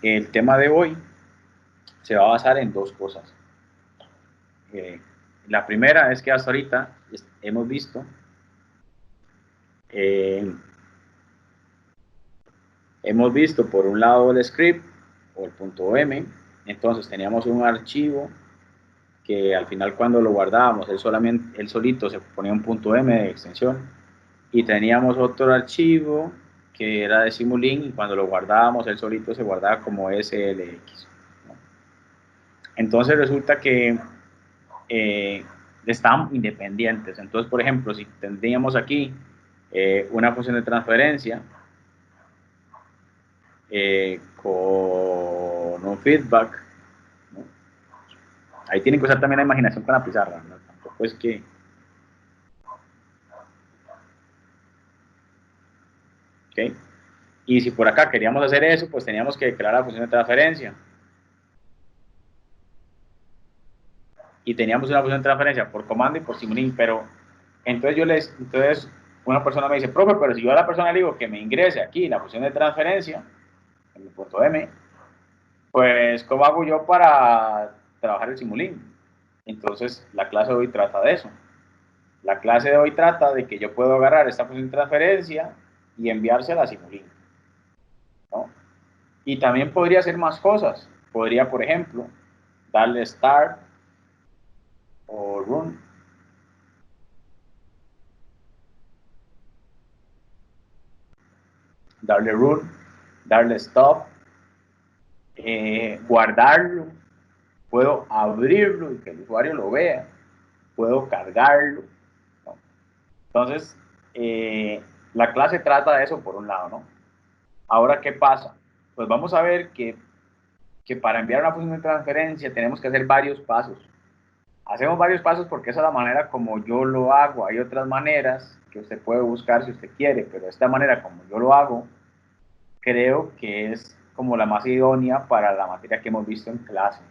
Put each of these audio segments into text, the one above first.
el tema de hoy se va a basar en dos cosas. La primera es que hasta ahorita hemos visto por un lado el script o el punto .m, entonces teníamos un archivo que al final cuando lo guardábamos él solito se ponía un punto .m de extensión, y teníamos otro archivo que era de Simulink, y cuando lo guardábamos él solito se guardaba como SLX, ¿no? Entonces resulta que están independientes. Entonces, por ejemplo, si tendríamos aquí una función de transferencia con un feedback, ¿no? Ahí tienen que usar también la imaginación con la pizarra, ¿no? Tampoco es que... ¿Okay? Y si por acá queríamos hacer eso, pues teníamos que declarar la función de transferencia. Y teníamos una función de transferencia por comando y por Simulink, pero entonces una persona me dice, profe, pero si yo a la persona le digo que me ingrese aquí la función de transferencia, en el punto M, pues ¿cómo hago yo para trabajar el Simulink? Entonces la clase de hoy trata de eso. La clase de hoy trata de que yo puedo agarrar esta función de transferencia y enviársela a Simulink, ¿no? Y también podría hacer más cosas. Podría, por ejemplo, darle start o run. Darle run, darle stop, guardarlo, puedo abrirlo y que el usuario lo vea, puedo cargarlo, ¿no? Entonces, la clase trata de eso por un lado, ¿no? Ahora, ¿qué pasa? Pues vamos a ver que para enviar una función de transferencia tenemos que hacer varios pasos. Hacemos varios pasos porque esa es la manera como yo lo hago. Hay otras maneras que usted puede buscar si usted quiere, pero de esta manera como yo lo hago, creo que es como la más idónea para la materia que hemos visto en clase,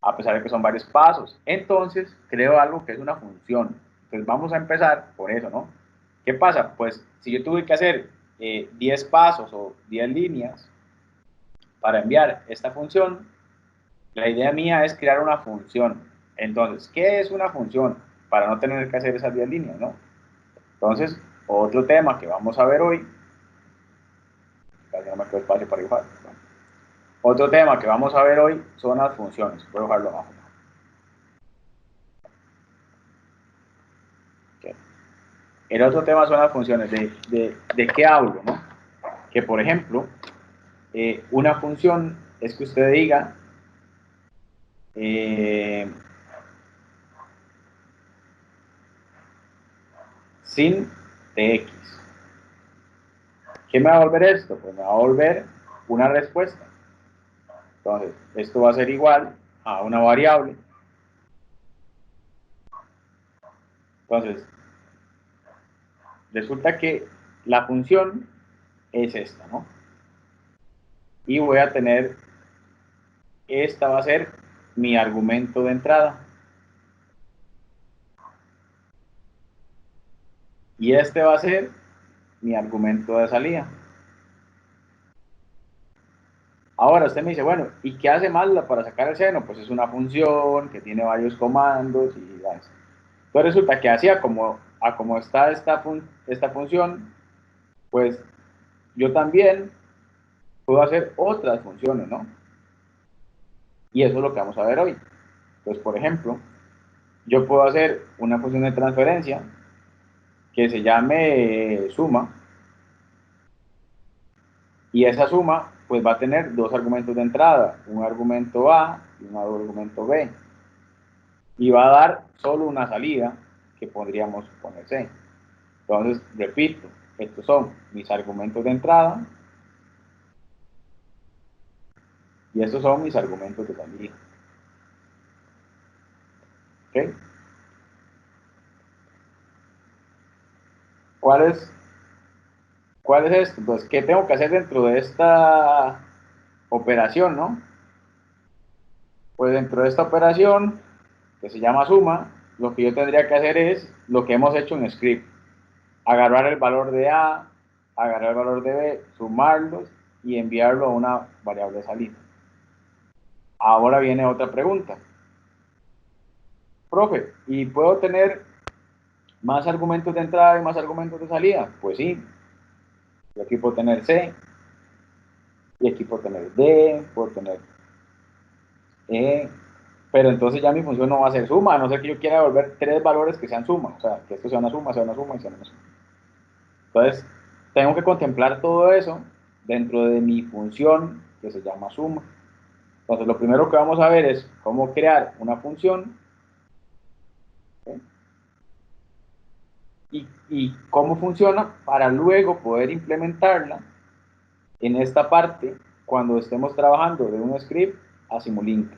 a pesar de que son varios pasos. Entonces, creo algo que es una función. Entonces, vamos a empezar por eso, ¿no? ¿Qué pasa? Pues, si yo tuve que hacer 10 pasos o 10 líneas para enviar esta función, la idea mía es crear una función. Entonces, ¿qué es una función? Para no tener que hacer esas 10 líneas, ¿no? Entonces, otro tema que vamos a ver hoy, casi no me quedo espacio para dibujar, ¿no? Otro tema que vamos a ver hoy son las funciones. Voy a dejarlo abajo. Okay. El otro tema son las funciones. ¿De qué hablo, no? Que, por ejemplo, una función es que usted diga sin tx. ¿Qué me va a volver esto? Pues me va a volver una respuesta. Entonces, esto va a ser igual a una variable. Entonces, resulta que la función es esta, ¿no? Y voy a tener, esta va a ser mi argumento de entrada. Y este va a ser mi argumento de salida. Ahora usted me dice, bueno, ¿y qué hace Mazda para sacar el seno? Pues es una función que tiene varios comandos y ya. Entonces resulta que así como está esta función, pues yo también puedo hacer otras funciones, ¿no? Y eso es lo que vamos a ver hoy. Entonces, por ejemplo, yo puedo hacer una función de transferencia que se llame suma, y esa suma pues va a tener dos argumentos de entrada, un argumento A y un argumento B, y va a dar solo una salida que podríamos poner C. Entonces, repito, estos son mis argumentos de entrada y estos son mis argumentos de salida. ¿Ok? ¿Cuál es esto? Pues, ¿qué tengo que hacer dentro de esta operación, no? Pues dentro de esta operación, que se llama suma, lo que yo tendría que hacer es lo que hemos hecho en script. Agarrar el valor de A, agarrar el valor de B, sumarlos y enviarlo a una variable de salida. Ahora viene otra pregunta. Profe, ¿y puedo tener más argumentos de entrada y más argumentos de salida? Pues sí. Y aquí puedo tener C, y aquí puedo tener D, puedo tener E, pero entonces ya mi función no va a ser suma, a no ser que yo quiera devolver tres valores que sean suma, o sea, que esto sea una suma, sea una suma y sea una suma. Entonces, tengo que contemplar todo eso dentro de mi función que se llama suma. Entonces, lo primero que vamos a ver es cómo crear una función, ¿sí? y cómo funciona para luego poder implementarla en esta parte cuando estemos trabajando de un script a Simulink.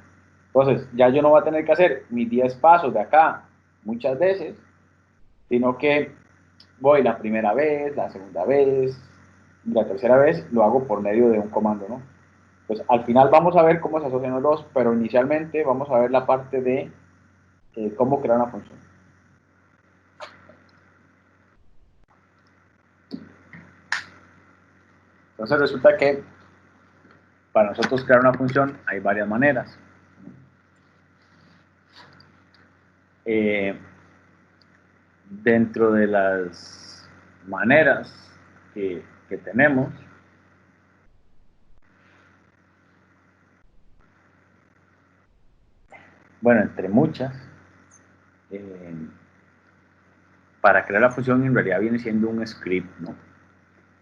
Entonces, ya yo no voy a tener que hacer mis 10 pasos de acá muchas veces, sino que voy la primera vez, la segunda vez, y la tercera vez lo hago por medio de un comando, ¿no? Pues al final vamos a ver cómo se asocian los dos, pero inicialmente vamos a ver la parte de cómo crear una función. Entonces resulta que para nosotros crear una función hay varias maneras. Dentro de las maneras que tenemos, bueno, entre muchas, para crear la función en realidad viene siendo un script, ¿no?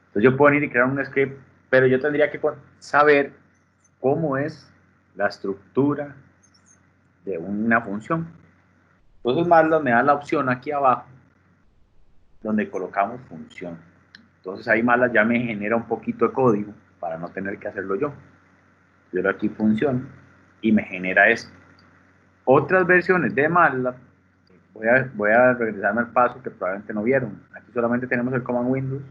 Entonces yo puedo venir y crear un script, pero yo tendría que saber cómo es la estructura de una función. Entonces MATLAB me da la opción aquí abajo donde colocamos función. Entonces ahí MATLAB ya me genera un poquito de código para no tener que hacerlo yo. Yo le doy aquí función y me genera esto. Otras versiones de MATLAB, voy a regresarme al paso que probablemente no vieron. Aquí solamente tenemos el command Windows,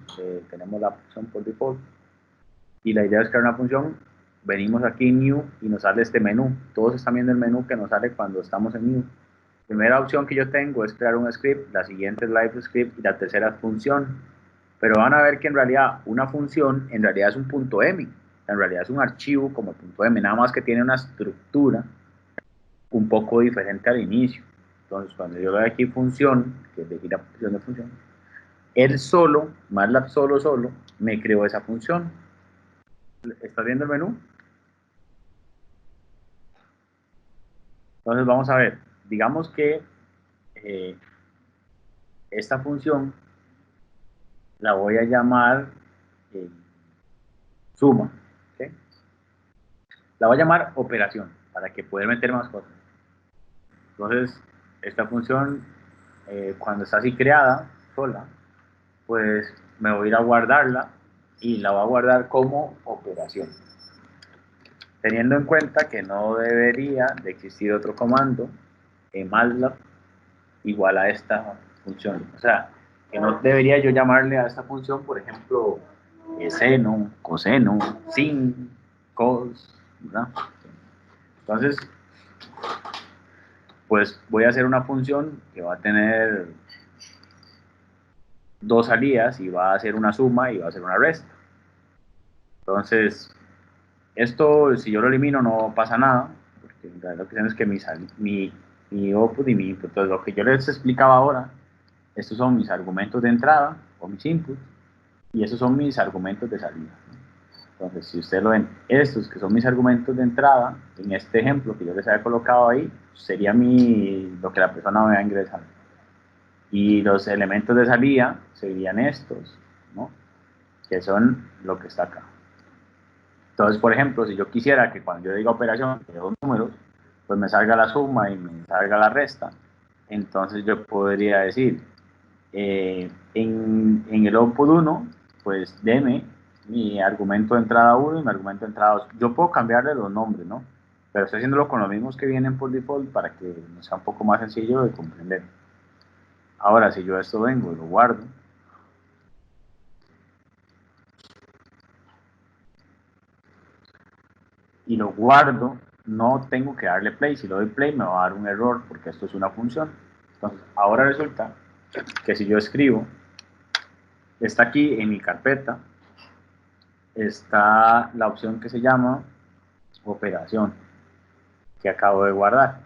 tenemos la función por default, y la idea es crear una función. Venimos aquí en New y nos sale este menú. Todos están viendo el menú que nos sale cuando estamos en New. La primera opción que yo tengo es crear un script, la siguiente es live script y la tercera es función. Pero van a ver que en realidad una función en realidad es un punto .m. En realidad es un archivo como punto .m, nada más que tiene una estructura un poco diferente al inicio. Entonces, cuando yo doy aquí función, que es de aquí la función de función, él solo, MATLAB solo, me creó esa función. ¿Estás viendo el menú? Entonces, vamos a ver. Digamos que esta función la voy a llamar eh, suma. ¿Okay? La voy a llamar operación, para que pueda meter más cosas. Entonces, esta función, cuando está así creada, sola, pues me voy a ir a guardarla y la voy a guardar como operación. Teniendo en cuenta que no debería de existir otro comando en MATLAB igual a esta función. O sea, que no debería yo llamarle a esta función, por ejemplo, seno, coseno, sin, cos, ¿verdad? Entonces, pues voy a hacer una función que va a tener dos salidas y va a hacer una suma y va a hacer una resta. Entonces, esto, si yo lo elimino, no pasa nada, porque lo que es que mi output y mi input. Entonces, lo que yo les explicaba ahora, estos son mis argumentos de entrada o mis inputs, y esos son mis argumentos de salida. Entonces, si ustedes lo ven, estos que son mis argumentos de entrada, en este ejemplo que yo les había colocado ahí, sería lo que la persona me va a ingresar. Y los elementos de salida serían estos, ¿no? Que son lo que está acá. Entonces, por ejemplo, si yo quisiera que cuando yo diga operación de dos números, pues me salga la suma y me salga la resta, entonces yo podría decir, en el output 1, pues deme mi argumento de entrada 1 y mi argumento de entrada 2. Yo puedo cambiarle los nombres, ¿no? Pero estoy haciéndolo con los mismos que vienen por default para que nos sea un poco más sencillo de comprender. Ahora, si yo esto vengo y lo guardo, no tengo que darle play. Si lo doy play me va a dar un error porque esto es una función. Entonces, ahora resulta que si yo escribo, está aquí en mi carpeta, está la opción que se llama operación, que acabo de guardar.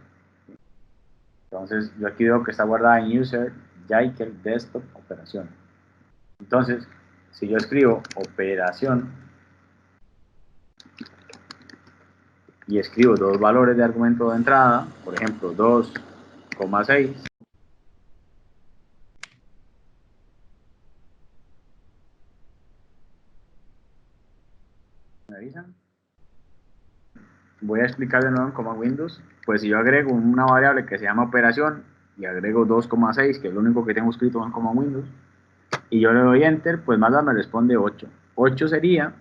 Entonces, yo aquí veo que está guardada en user, Jaiker, desktop, operación. Entonces, si yo escribo operación y escribo dos valores de argumento de entrada, por ejemplo, 2,6, ¿me avisan? Voy a explicar de nuevo en Command Windows. Pues si yo agrego una variable que se llama operación y agrego 2,6, que es lo único que tengo escrito en Command Windows, y yo le doy Enter, pues MATLAB me responde 8. 8 sería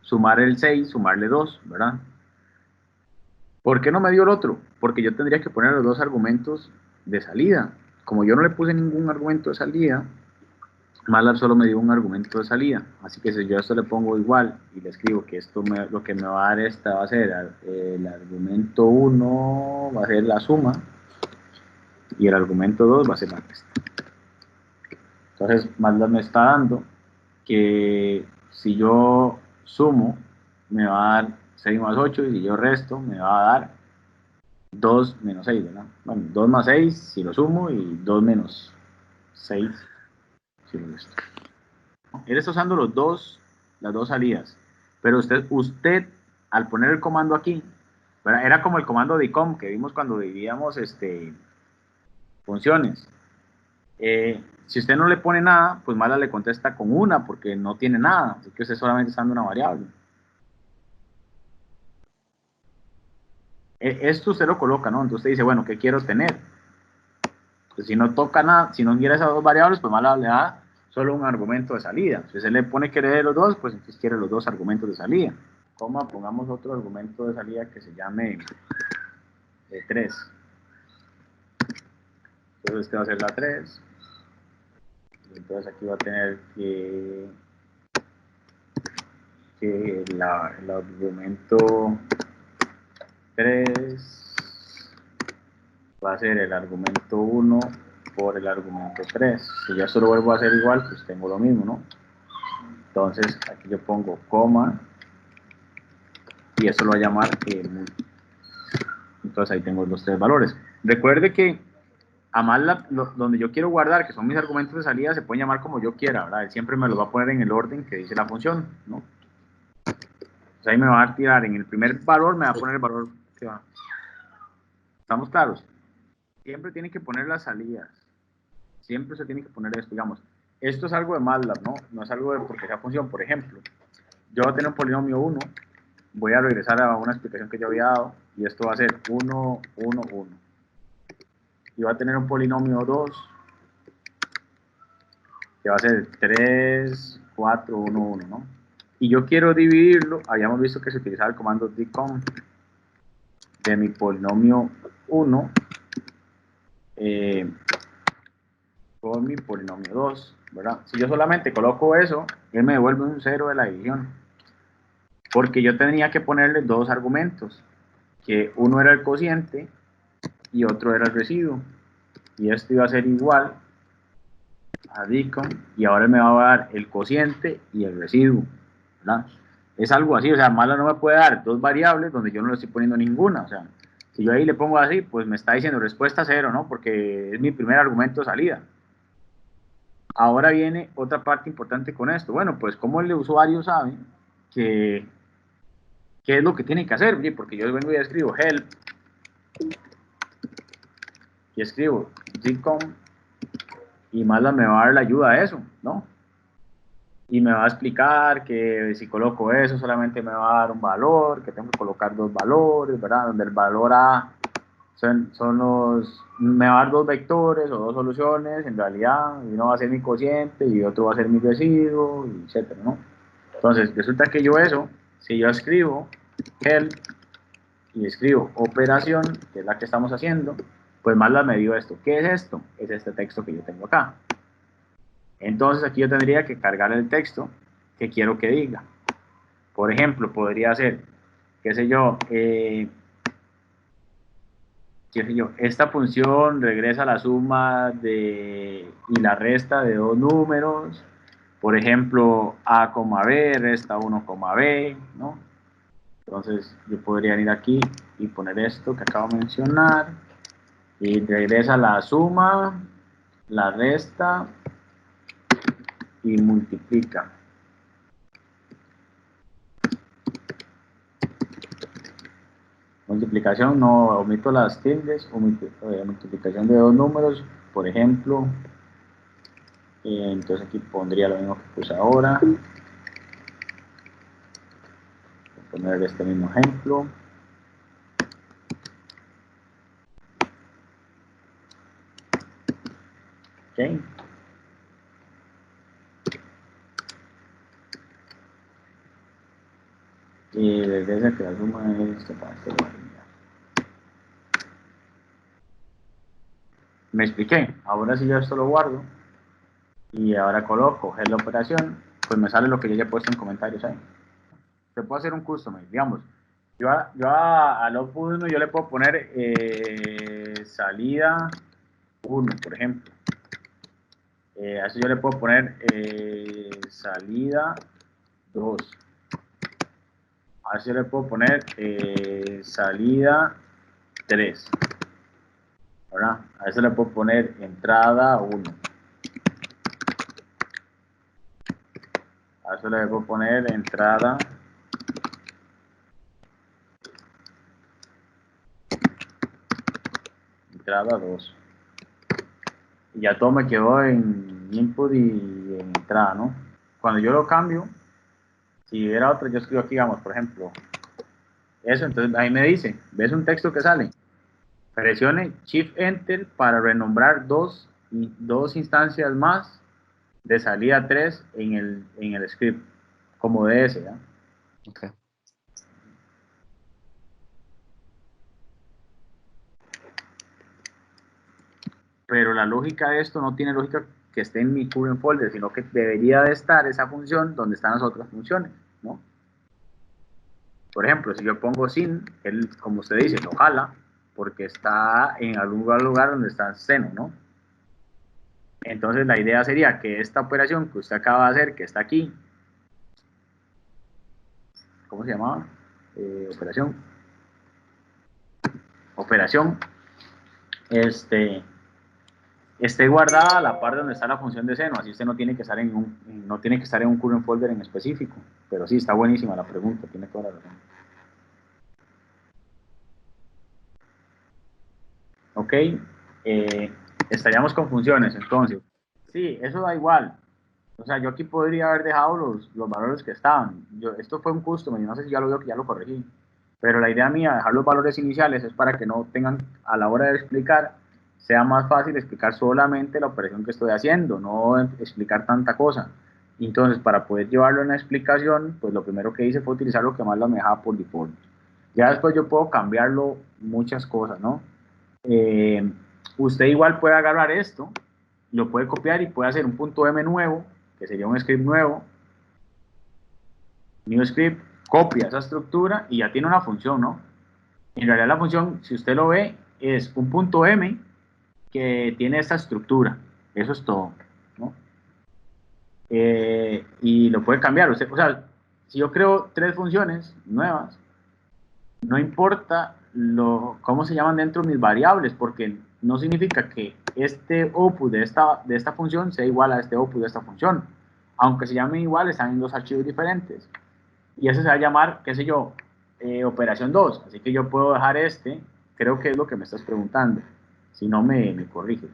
sumar el 6, sumarle 2, ¿verdad? ¿Por qué no me dio el otro? Porque yo tendría que poner los dos argumentos de salida. Como yo no le puse ningún argumento de salida, MATLAB solo me dio un argumento de salida. Así que si yo a esto le pongo igual y le escribo que esto lo que me va a dar esta va a ser el argumento 1, va a ser la suma, y el argumento 2 va a ser la resta. Entonces MATLAB me está dando que si yo sumo me va a dar 6 más 8, y si yo resto me va a dar 2 menos 6, ¿verdad? Bueno, 2 más 6 si lo sumo y 2 menos 6 si lo resto. Él está usando las dos salidas, pero usted al poner el comando aquí, ¿verdad? Era como el comando de ICOM que vimos cuando dividíamos funciones. Si usted no le pone nada, pues MATLAB le contesta con una porque no tiene nada, así que usted solamente está dando una variable. Esto usted lo coloca, ¿no? Entonces usted dice, bueno, ¿qué quiero tener? Pues si no toca nada, si no quiere esas dos variables, pues MATLAB le da solo un argumento de salida. Si usted le pone que quiere los dos, pues entonces quiere los dos argumentos de salida. Coma, pongamos otro argumento de salida que se llame 3. Entonces este va a ser la 3. Entonces aquí va a tener que el argumento 3 va a ser el argumento 1 por el argumento 3. Si yo solo vuelvo a hacer igual, pues tengo lo mismo, ¿no? Entonces aquí yo pongo coma y esto lo va a llamar entonces ahí tengo los tres valores. Recuerde que a MATLAB, donde yo quiero guardar, que son mis argumentos de salida, se pueden llamar como yo quiera, ¿verdad? Él siempre me los va a poner en el orden que dice la función, ¿no? Entonces ahí me va a tirar en el primer valor, me va a poner el valor que va. ¿Estamos claros? Siempre tiene que poner las salidas. Siempre se tiene que poner esto, digamos. Esto es algo de MATLAB, ¿no? No es algo de porque sea función. Por ejemplo, yo voy a tener un polinomio 1, voy a regresar a una explicación que yo había dado, y esto va a ser 1, 1, 1. Y va a tener un polinomio 2, que va a ser 3, 4, 1, 1, ¿no? Y yo quiero dividirlo, habíamos visto que se utilizaba el comando decom de mi polinomio 1 por mi polinomio 2, ¿verdad? Si yo solamente coloco eso, él me devuelve un 0 de la división, porque yo tenía que ponerle dos argumentos, que uno era el cociente y otro era el residuo, y esto iba a ser igual a decom, y ahora me va a dar el cociente y el residuo, ¿verdad? Es algo así, o sea, MATLAB no me puede dar dos variables donde yo no le estoy poniendo ninguna, o sea, si yo ahí le pongo así, pues me está diciendo respuesta 0, ¿no? Porque es mi primer argumento de salida. Ahora viene otra parte importante con esto. Bueno, pues como el usuario sabe que qué es lo que tiene que hacer, porque yo vengo y escribo help y escribo decom y MATLAB me va a dar la ayuda a eso, ¿no? Y me va a explicar que si coloco eso solamente me va a dar un valor, que tengo que colocar dos valores, ¿verdad? Donde el valor A son me va a dar dos vectores o dos soluciones, en realidad, y uno va a ser mi cociente y otro va a ser mi residuo, etcétera, ¿no? Entonces, resulta que yo eso, si yo escribo help y escribo operación, que es la que estamos haciendo, pues MATLAB me dio esto. ¿Qué es esto? Es este texto que yo tengo acá. Entonces aquí yo tendría que cargar el texto que quiero que diga. Por ejemplo, podría ser, qué sé yo, esta función regresa la suma y la resta de dos números por ejemplo, A, B, resta 1, B, ¿no? Entonces, yo podría ir aquí y poner esto que acabo de mencionar, y regresa la suma, la resta, y multiplica. Multiplicación, no omito las tildes, o multiplicación de dos números, por ejemplo, entonces aquí pondría lo mismo que puse ahora. Voy a poner este mismo ejemplo. Ok. Y desde que la suma es me expliqué. Ahora sí yo esto lo guardo y ahora coloco la operación, pues me sale lo que yo ya he puesto en comentarios ahí. Se puede hacer un custom, digamos. Al output 1 yo le puedo poner salida 1, por ejemplo. A eso yo le puedo poner salida 2. A eso yo le puedo poner salida 3. ¿Verdad? A eso le puedo poner entrada 1. A eso le puedo poner entrada 2. Y ya todo me quedó en input y en entrada, ¿no? Cuando yo lo cambio, si era otro, yo escribo aquí, digamos, por ejemplo, eso, entonces ahí me dice, ¿ves un texto que sale? Presione Shift Enter para renombrar dos instancias más de salida 3 en el script, como DS, ¿ya? Okay. Pero la lógica de esto no tiene lógica que esté en mi current folder, sino que debería de estar esa función donde están las otras funciones, ¿no? Por ejemplo, si yo pongo sin, él, como usted dice, lo jala, porque está en algún lugar donde está seno, ¿no? Entonces la idea sería que esta operación que usted acaba de hacer, que está aquí, ¿cómo se llamaba? Operación, esté guardada a la parte donde está la función de seno, así usted no tiene que estar en un current folder en específico, pero sí, está buenísima la pregunta, tiene toda la razón. Ok, estaríamos con funciones, entonces, sí, eso da igual, o sea, yo aquí podría haber dejado los valores que estaban, esto fue un custom, y no sé si ya lo veo que ya lo corregí, pero la idea mía de dejar los valores iniciales es para que no tengan, a la hora de explicar, sea más fácil explicar solamente la operación que estoy haciendo, no explicar tanta cosa. Entonces, para poder llevarlo en la explicación, pues lo primero que hice fue utilizar lo que más me dejaba por default. Ya después yo puedo cambiarlo muchas cosas, ¿no? Usted igual puede agarrar esto, lo puede copiar y puede hacer un punto M nuevo, que sería un script nuevo, new script, copia esa estructura y ya tiene una función, ¿no? En realidad la función, si usted lo ve, es un punto M que tiene esta estructura. Eso es todo, ¿no? Y lo puede cambiar. Usted, o sea, si yo creo 3 funciones nuevas, no importa cómo se llaman dentro de mis variables, porque no significa que este output de esta función sea igual a este output de esta función. Aunque se llamen igual, están en 2 archivos diferentes. Y ese se va a llamar, qué sé yo, operación 2. Así que yo puedo dejar creo que es lo que me estás preguntando. Si no, me corriges.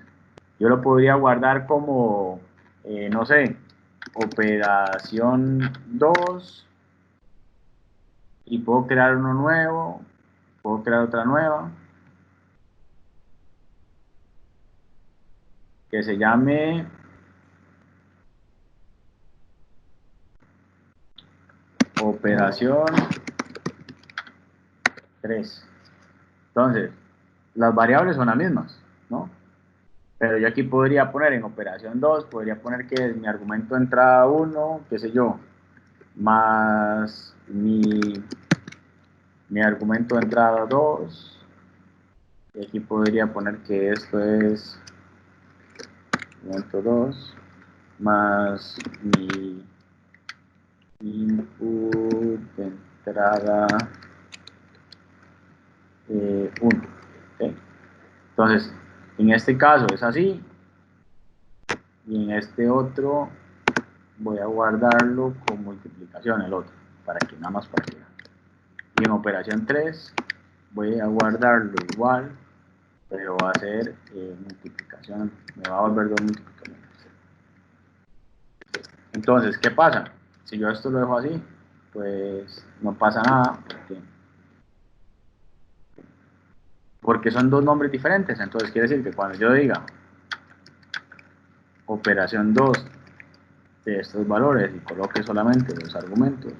Yo lo podría guardar como, no sé, operación 2 y puedo crear uno nuevo, puedo crear otra nueva que se llame operación 3. Entonces, las variables son las mismas, ¿no? Pero yo aquí podría poner en operación 2, podría poner que es mi argumento de entrada 1, qué sé yo, más mi argumento de entrada 2. Y aquí podría poner que esto es argumento 2. más mi input de entrada 1. ¿Okay? Entonces, en este caso es así, y en este otro voy a guardarlo con multiplicación, el otro, para que nada más para que. Y en operación 3 voy a guardarlo igual, pero va a ser multiplicación, me va a volver 2 multiplicaciones. Entonces, ¿qué pasa? Si yo esto lo dejo así, pues no pasa nada, porque son dos nombres diferentes. Entonces quiere decir que cuando yo diga operación 2 de estos valores y coloque solamente los argumentos,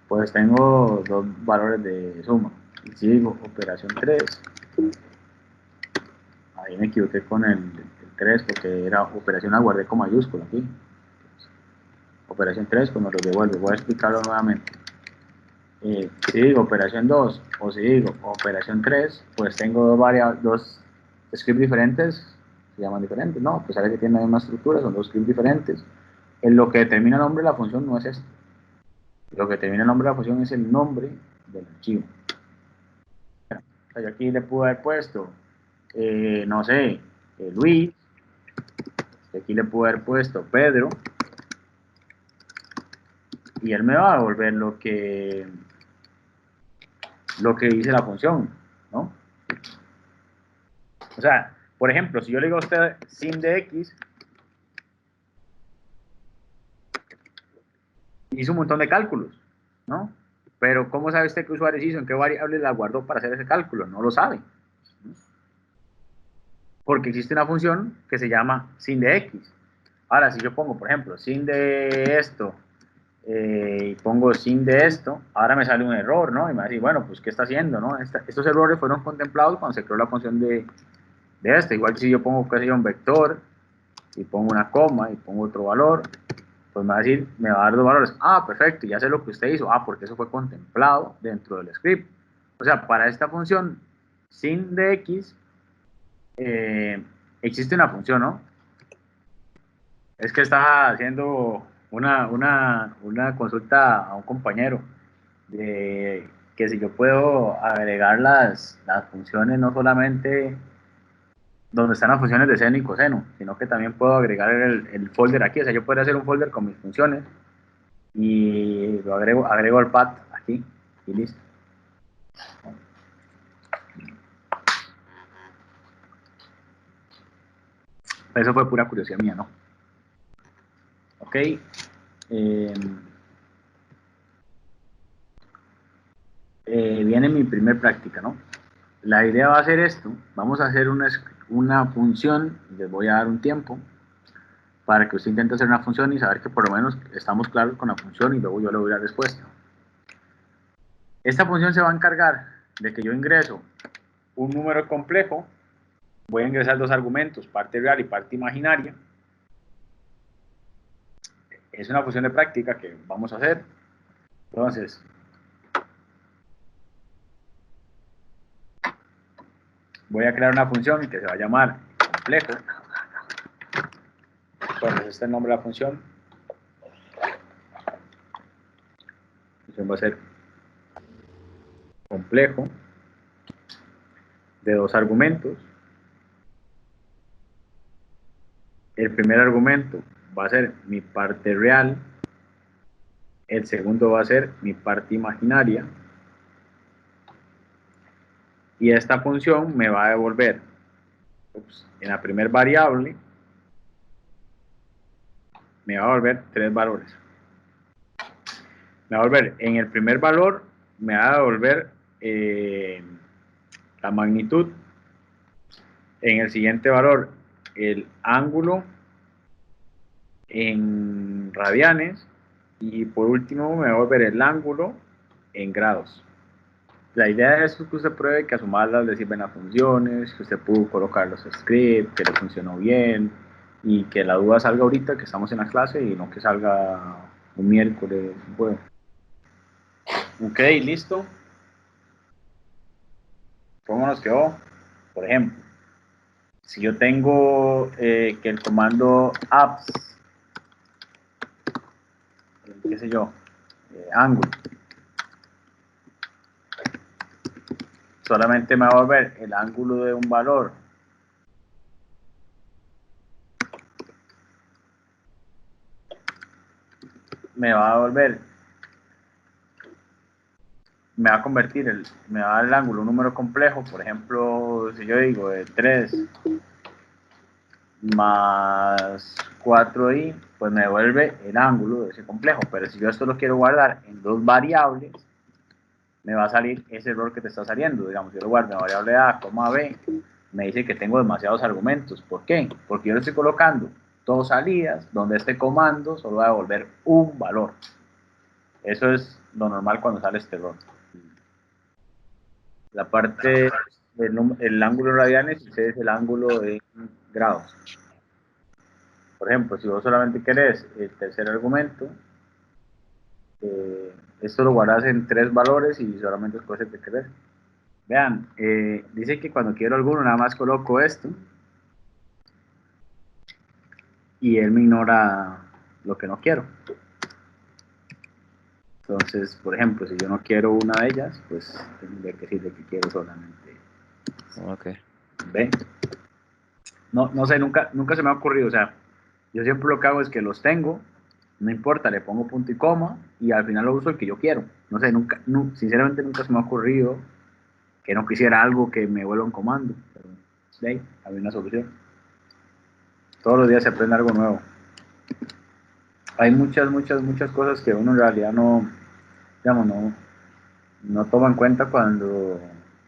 pues tengo dos valores de suma. Y si digo operación 3, ahí me equivoqué con el 3 porque era operación, la guardé con mayúscula aquí. Operación 3, pues me lo devuelve. Voy a explicarlo nuevamente. Si digo operación 2 o si digo operación 3, pues tengo dos scripts diferentes, se llaman diferentes, ¿no? A pesar de que tienen la misma estructura, son dos scripts diferentes. En lo que determina el nombre de la función no es esto. Lo que determina el nombre de la función es el nombre del archivo. Yo aquí le puedo haber puesto, no sé, Luis, y aquí le puedo haber puesto Pedro, y él me va a devolver lo que dice la función, ¿no? O sea, por ejemplo, si yo le digo a usted sin de x, hizo un montón de cálculos, ¿no? Pero ¿cómo sabe usted qué usuarios hizo, en qué variables la guardó para hacer ese cálculo? No lo sabe. Porque existe una función que se llama sin de x. Ahora, si yo pongo, por ejemplo, sin de esto, y pongo sin de esto, ahora me sale un error, ¿no? Y me va a decir, bueno, pues, ¿qué está haciendo, no? Estos errores fueron contemplados cuando se creó la función de esto. Igual que si yo pongo, qué sé yo, un vector, y pongo una coma, y pongo otro valor, pues me va a decir, me va a dar dos valores. Ah, perfecto, ya sé lo que usted hizo. Ah, porque eso fue contemplado dentro del script. O sea, para esta función sin de x, existe una función, ¿no? Es que estaba haciendo una consulta a un compañero de que si yo puedo agregar las funciones, no solamente donde están las funciones de seno y coseno, sino que también puedo agregar el folder aquí. O sea, yo podría hacer un folder con mis funciones y lo agrego al path aquí y listo. Eso fue pura curiosidad mía, ¿no? Ok. Viene mi primer práctica, ¿no? La idea va a ser esto. Vamos a hacer una función, les voy a dar un tiempo para que usted intente hacer una función y saber que por lo menos estamos claros con la función y luego yo le doy la respuesta. Esta función se va a encargar de que yo ingreso un número complejo, voy a ingresar dos argumentos, parte real y parte imaginaria. Es una función de práctica que vamos a hacer. Entonces, voy a crear una función que se va a llamar complejo. Entonces, este es el nombre de la función. La función va a ser complejo de dos argumentos. El primer argumento va a ser mi parte real, el segundo va a ser mi parte imaginaria, y esta función me va a devolver en la primera variable, me va a devolver tres valores. Me va a devolver en el primer valor, me va a devolver la magnitud, en el siguiente valor el ángulo en radianes, y por último me va a devolver el ángulo en grados. La idea es que usted pruebe que a sumarlas le sirven las funciones, que usted pudo colocar los scripts, que le funcionó bien, y que la duda salga ahorita que estamos en la clase y no que salga un miércoles. Bueno. Ok, listo. ¿Cómo nos quedó? Por ejemplo, si yo tengo que el comando apps qué sé yo, ángulo. Solamente me va a volver el ángulo de un valor me va a volver, me va a convertir, me va a dar el ángulo un número complejo. Por ejemplo, si yo digo 3 más 4i, pues me devuelve el ángulo de ese complejo. Pero si yo esto lo quiero guardar en dos variables, me va a salir ese error que te está saliendo. Digamos, yo lo guardo en variable a, b, me dice que tengo demasiados argumentos. ¿Por qué? Porque yo le estoy colocando dos salidas donde este comando solo va a devolver un valor. Eso es lo normal cuando sale este error. La parte el ángulo radial es el ángulo en grados. Por ejemplo, si vos solamente querés el tercer argumento, esto lo guardas en 3 valores y solamente escoges el que querés. Vean, dice que cuando quiero alguno nada más coloco esto y él me ignora lo que no quiero. Entonces, por ejemplo, si yo no quiero una de ellas, pues tendría que decirle que quiero solamente B. No sé, nunca se me ha ocurrido, o sea, yo siempre lo que hago es que los tengo, no importa, le pongo punto y coma y al final lo uso el que yo quiero. No sé, sinceramente nunca se me ha ocurrido que no quisiera algo que me vuelva un comando, pero de ahí había una solución. Todos los días se aprende algo nuevo. Hay muchas cosas que uno en realidad no, digamos, no toma en cuenta cuando,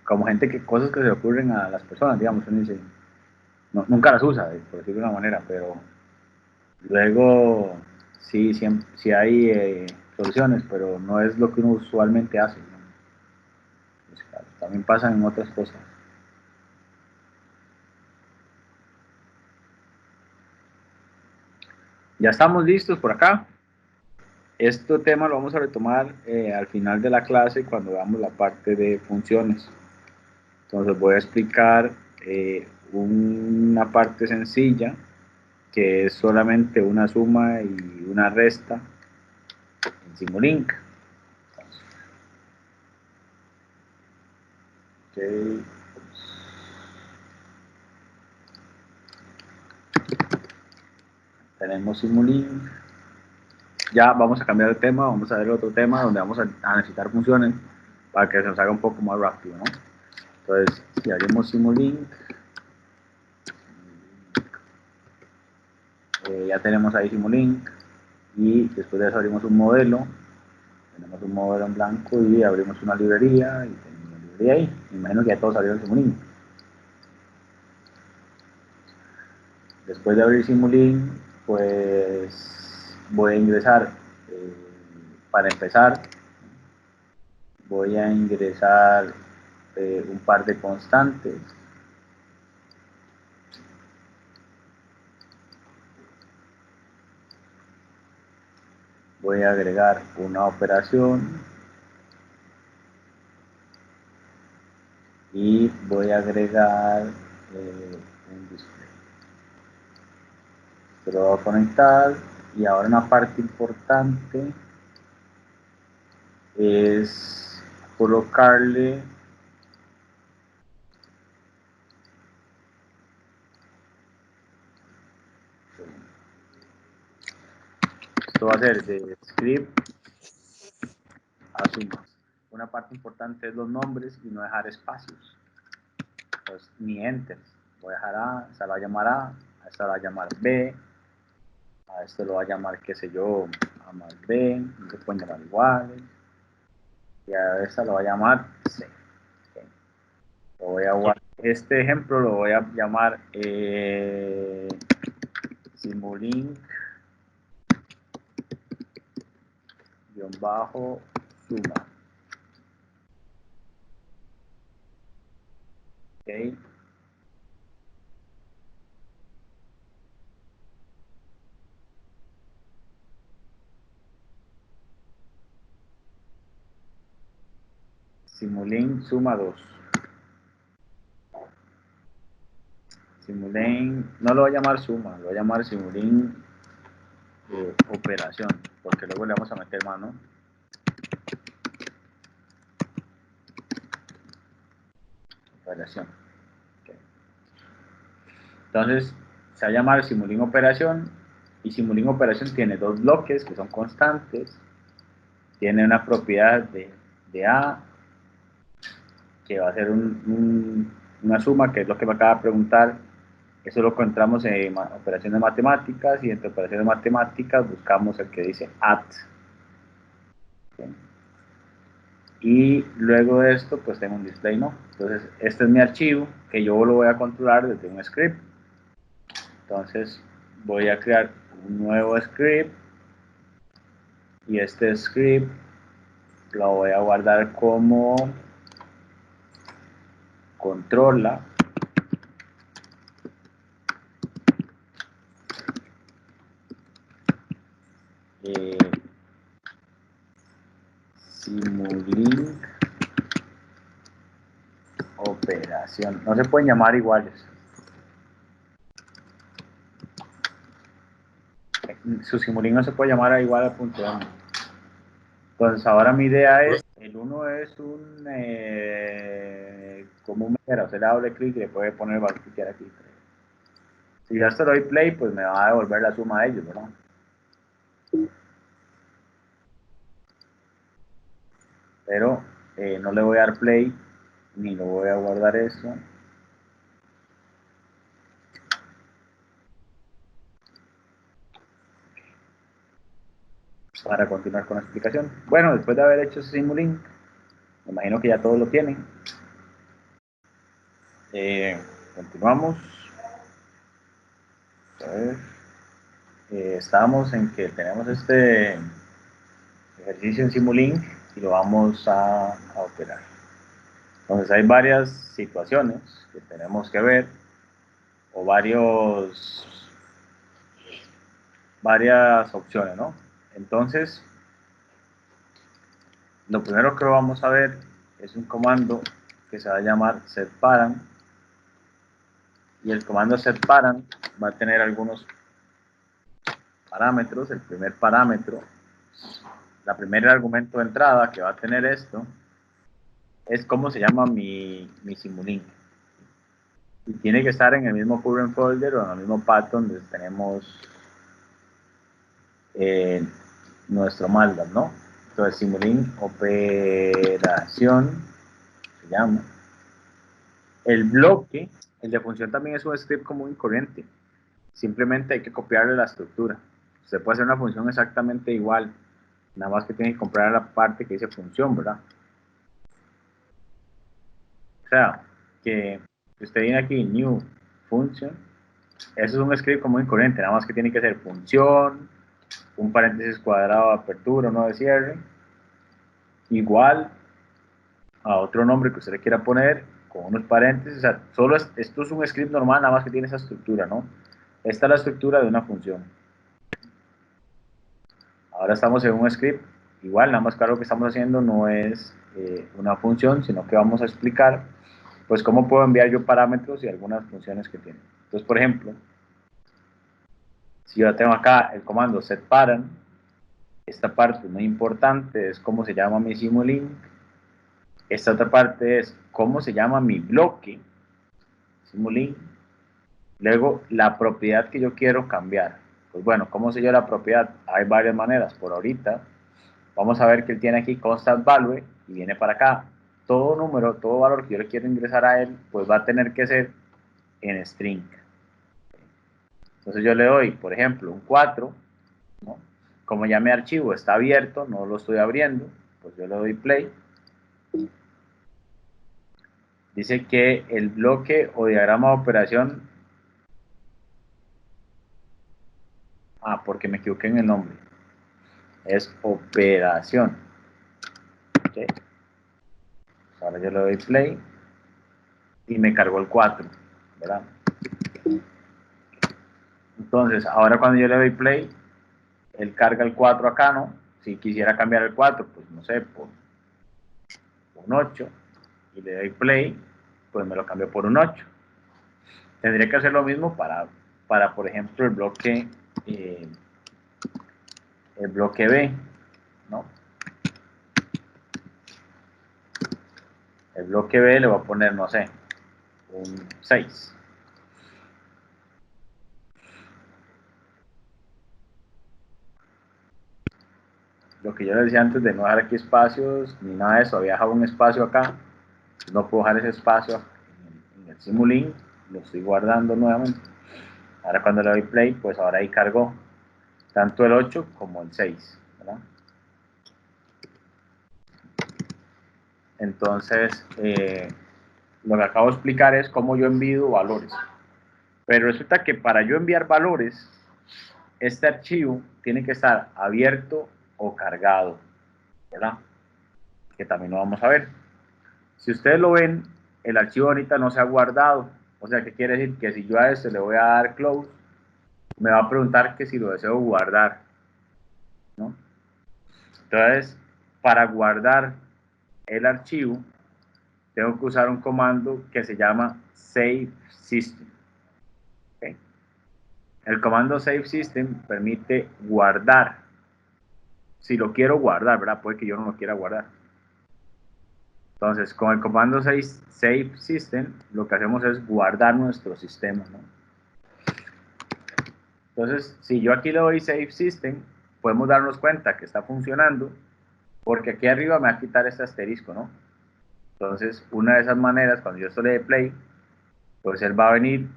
como cosas que se le ocurren a las personas, digamos, uno dice, nunca las usa, por decirlo de una manera, pero luego sí hay soluciones, pero no es lo que uno usualmente hace, ¿no? Pues, claro, también pasan en otras cosas. Ya estamos listos por acá. Este tema lo vamos a retomar al final de la clase cuando veamos la parte de funciones. Entonces voy a explicar una parte sencilla que es solamente una suma y una resta en Simulink. Okay. Tenemos Simulink. Ya vamos a cambiar de tema, vamos a ver otro tema donde vamos a necesitar funciones para que se nos haga un poco más rápido, ¿no? Entonces, si abrimos Simulink, ya tenemos ahí Simulink y después de eso abrimos un modelo, tenemos un modelo en blanco y abrimos una librería y tenemos una librería ahí. Me imagino que ya todos abrieron Simulink. Después de abrir Simulink, pues voy a ingresar, para empezar, voy a ingresar un par de constantes. Voy a agregar una operación y voy a agregar un display. Lo voy a conectar y ahora una parte importante es colocarle esto va a ser de script a sumas. Una parte importante es los nombres y no dejar espacios. Entonces, ni enter. Voy a dejar A, esta lo va a llamar A esta lo va a llamar B, a esto lo va a llamar, qué sé yo, A más B, no se pueden llamar iguales, y a esta lo va a llamar C. Okay. Lo voy a guardar. Este ejemplo lo voy a llamar Simulink -suma. Okay. Simulink suma 2. Simulink, no lo voy a llamar suma, lo voy a llamar Simulink operación, porque luego le vamos a meter mano. Operación. Okay. Entonces, se va a llamar Simulink operación, y Simulink operación tiene dos bloques que son constantes, tiene una propiedad de A, que va a ser una suma, que es lo que me acaba de preguntar. Eso lo encontramos en operaciones matemáticas, y entre operaciones matemáticas buscamos el que dice at. ¿Okay? Y luego de esto, pues tengo un display, ¿no? Entonces, este es mi archivo, que yo lo voy a controlar desde un script. Entonces, voy a crear un nuevo script, y este script lo voy a guardar como controla Simulink operación. No se pueden llamar iguales. Su Simulink no se puede llamar igual a punto A. Entonces ahora mi idea es, el 1 es como un mega, usted le da doble clic y le puede poner el que quiera aquí. Si ya se lo doy play, pues me va a devolver la suma de ellos, ¿verdad? Pero no le voy a dar play, ni lo voy a guardar eso. Para continuar con la explicación. Bueno, después de haber hecho ese Simulink, me imagino que ya todos lo tienen. Continuamos. A ver. Estamos en que tenemos este ejercicio en Simulink y lo vamos a operar. Entonces hay varias situaciones que tenemos que ver, o varias opciones, ¿no? Entonces, lo primero que vamos a ver es un comando que se va a llamar setParent, y el comando setParent va a tener algunos parámetros. El primer parámetro, la primer argumento de entrada que va a tener esto, es cómo se llama mi Simulink. Y tiene que estar en el mismo current folder o en el mismo path donde tenemos nuestro MATLAB, ¿no? Entonces, Simulink operación se llama. El bloque, el de función, también es un script común y corriente. Simplemente hay que copiarle la estructura. Usted puede hacer una función exactamente igual, nada más que tiene que comprar la parte que dice función, ¿verdad? O sea, que usted viene aquí, new function, eso es un script común y corriente, nada más que tiene que ser función, un paréntesis cuadrado de apertura, no de cierre, igual a otro nombre que usted le quiera poner, con unos paréntesis. O sea, esto es un script normal, nada más que tiene esa estructura, ¿no? Esta es la estructura de una función. Ahora estamos en un script igual, nada más que lo que estamos haciendo no es una función, sino que vamos a explicar pues cómo puedo enviar yo parámetros y algunas funciones que tiene. Entonces, por ejemplo, si yo tengo acá el comando setParent, esta parte muy importante es cómo se llama mi Simulink. Esta otra parte es cómo se llama mi bloque Simulink. Luego, la propiedad que yo quiero cambiar. Pues bueno, ¿cómo sé yo la propiedad? Hay varias maneras. Por ahorita, vamos a ver que él tiene aquí constant value y viene para acá. Todo número, todo valor que yo le quiero ingresar a él, pues va a tener que ser en string. Entonces yo le doy, por ejemplo, un 4, ¿no? Como ya mi archivo está abierto, no lo estoy abriendo, pues yo le doy play. Dice que el bloque o diagrama de operación, porque me equivoqué en el nombre, es operación. ¿Okay? Ahora yo le doy play y me cargó el 4, ¿verdad? Entonces, ahora cuando yo le doy play, él carga el 4 acá, ¿no? Si quisiera cambiar el 4, pues no sé, por un 8, y le doy play, pues me lo cambio por un 8. Tendría que hacer lo mismo para por ejemplo, el bloque el bloque B, ¿no? El bloque B le voy a poner, no sé, un 6. Lo que yo les decía antes de no dejar aquí espacios ni nada de eso, había dejado un espacio acá, no puedo dejar ese espacio en el Simulink, lo estoy guardando nuevamente. Ahora cuando le doy play, pues ahora ahí cargó tanto el 8 como el 6, ¿verdad? Entonces, lo que acabo de explicar es cómo yo envío valores. Pero resulta que para yo enviar valores, este archivo tiene que estar abierto o cargado, ¿verdad? Que también lo vamos a ver. Si ustedes lo ven, el archivo ahorita no se ha guardado. O sea, ¿qué quiere decir? Que si yo a este le voy a dar close, me va a preguntar que si lo deseo guardar, ¿no? Entonces, para guardar el archivo, tengo que usar un comando que se llama save system. ¿Okay? El comando save system permite guardar. Si lo quiero guardar, ¿verdad? Puede que yo no lo quiera guardar. Entonces, con el comando save system, lo que hacemos es guardar nuestro sistema, ¿no? Entonces, si yo aquí le doy save system, podemos darnos cuenta que está funcionando, porque aquí arriba me va a quitar este asterisco, ¿no? Entonces, una de esas maneras, cuando yo esto le dé play, pues él va a venir,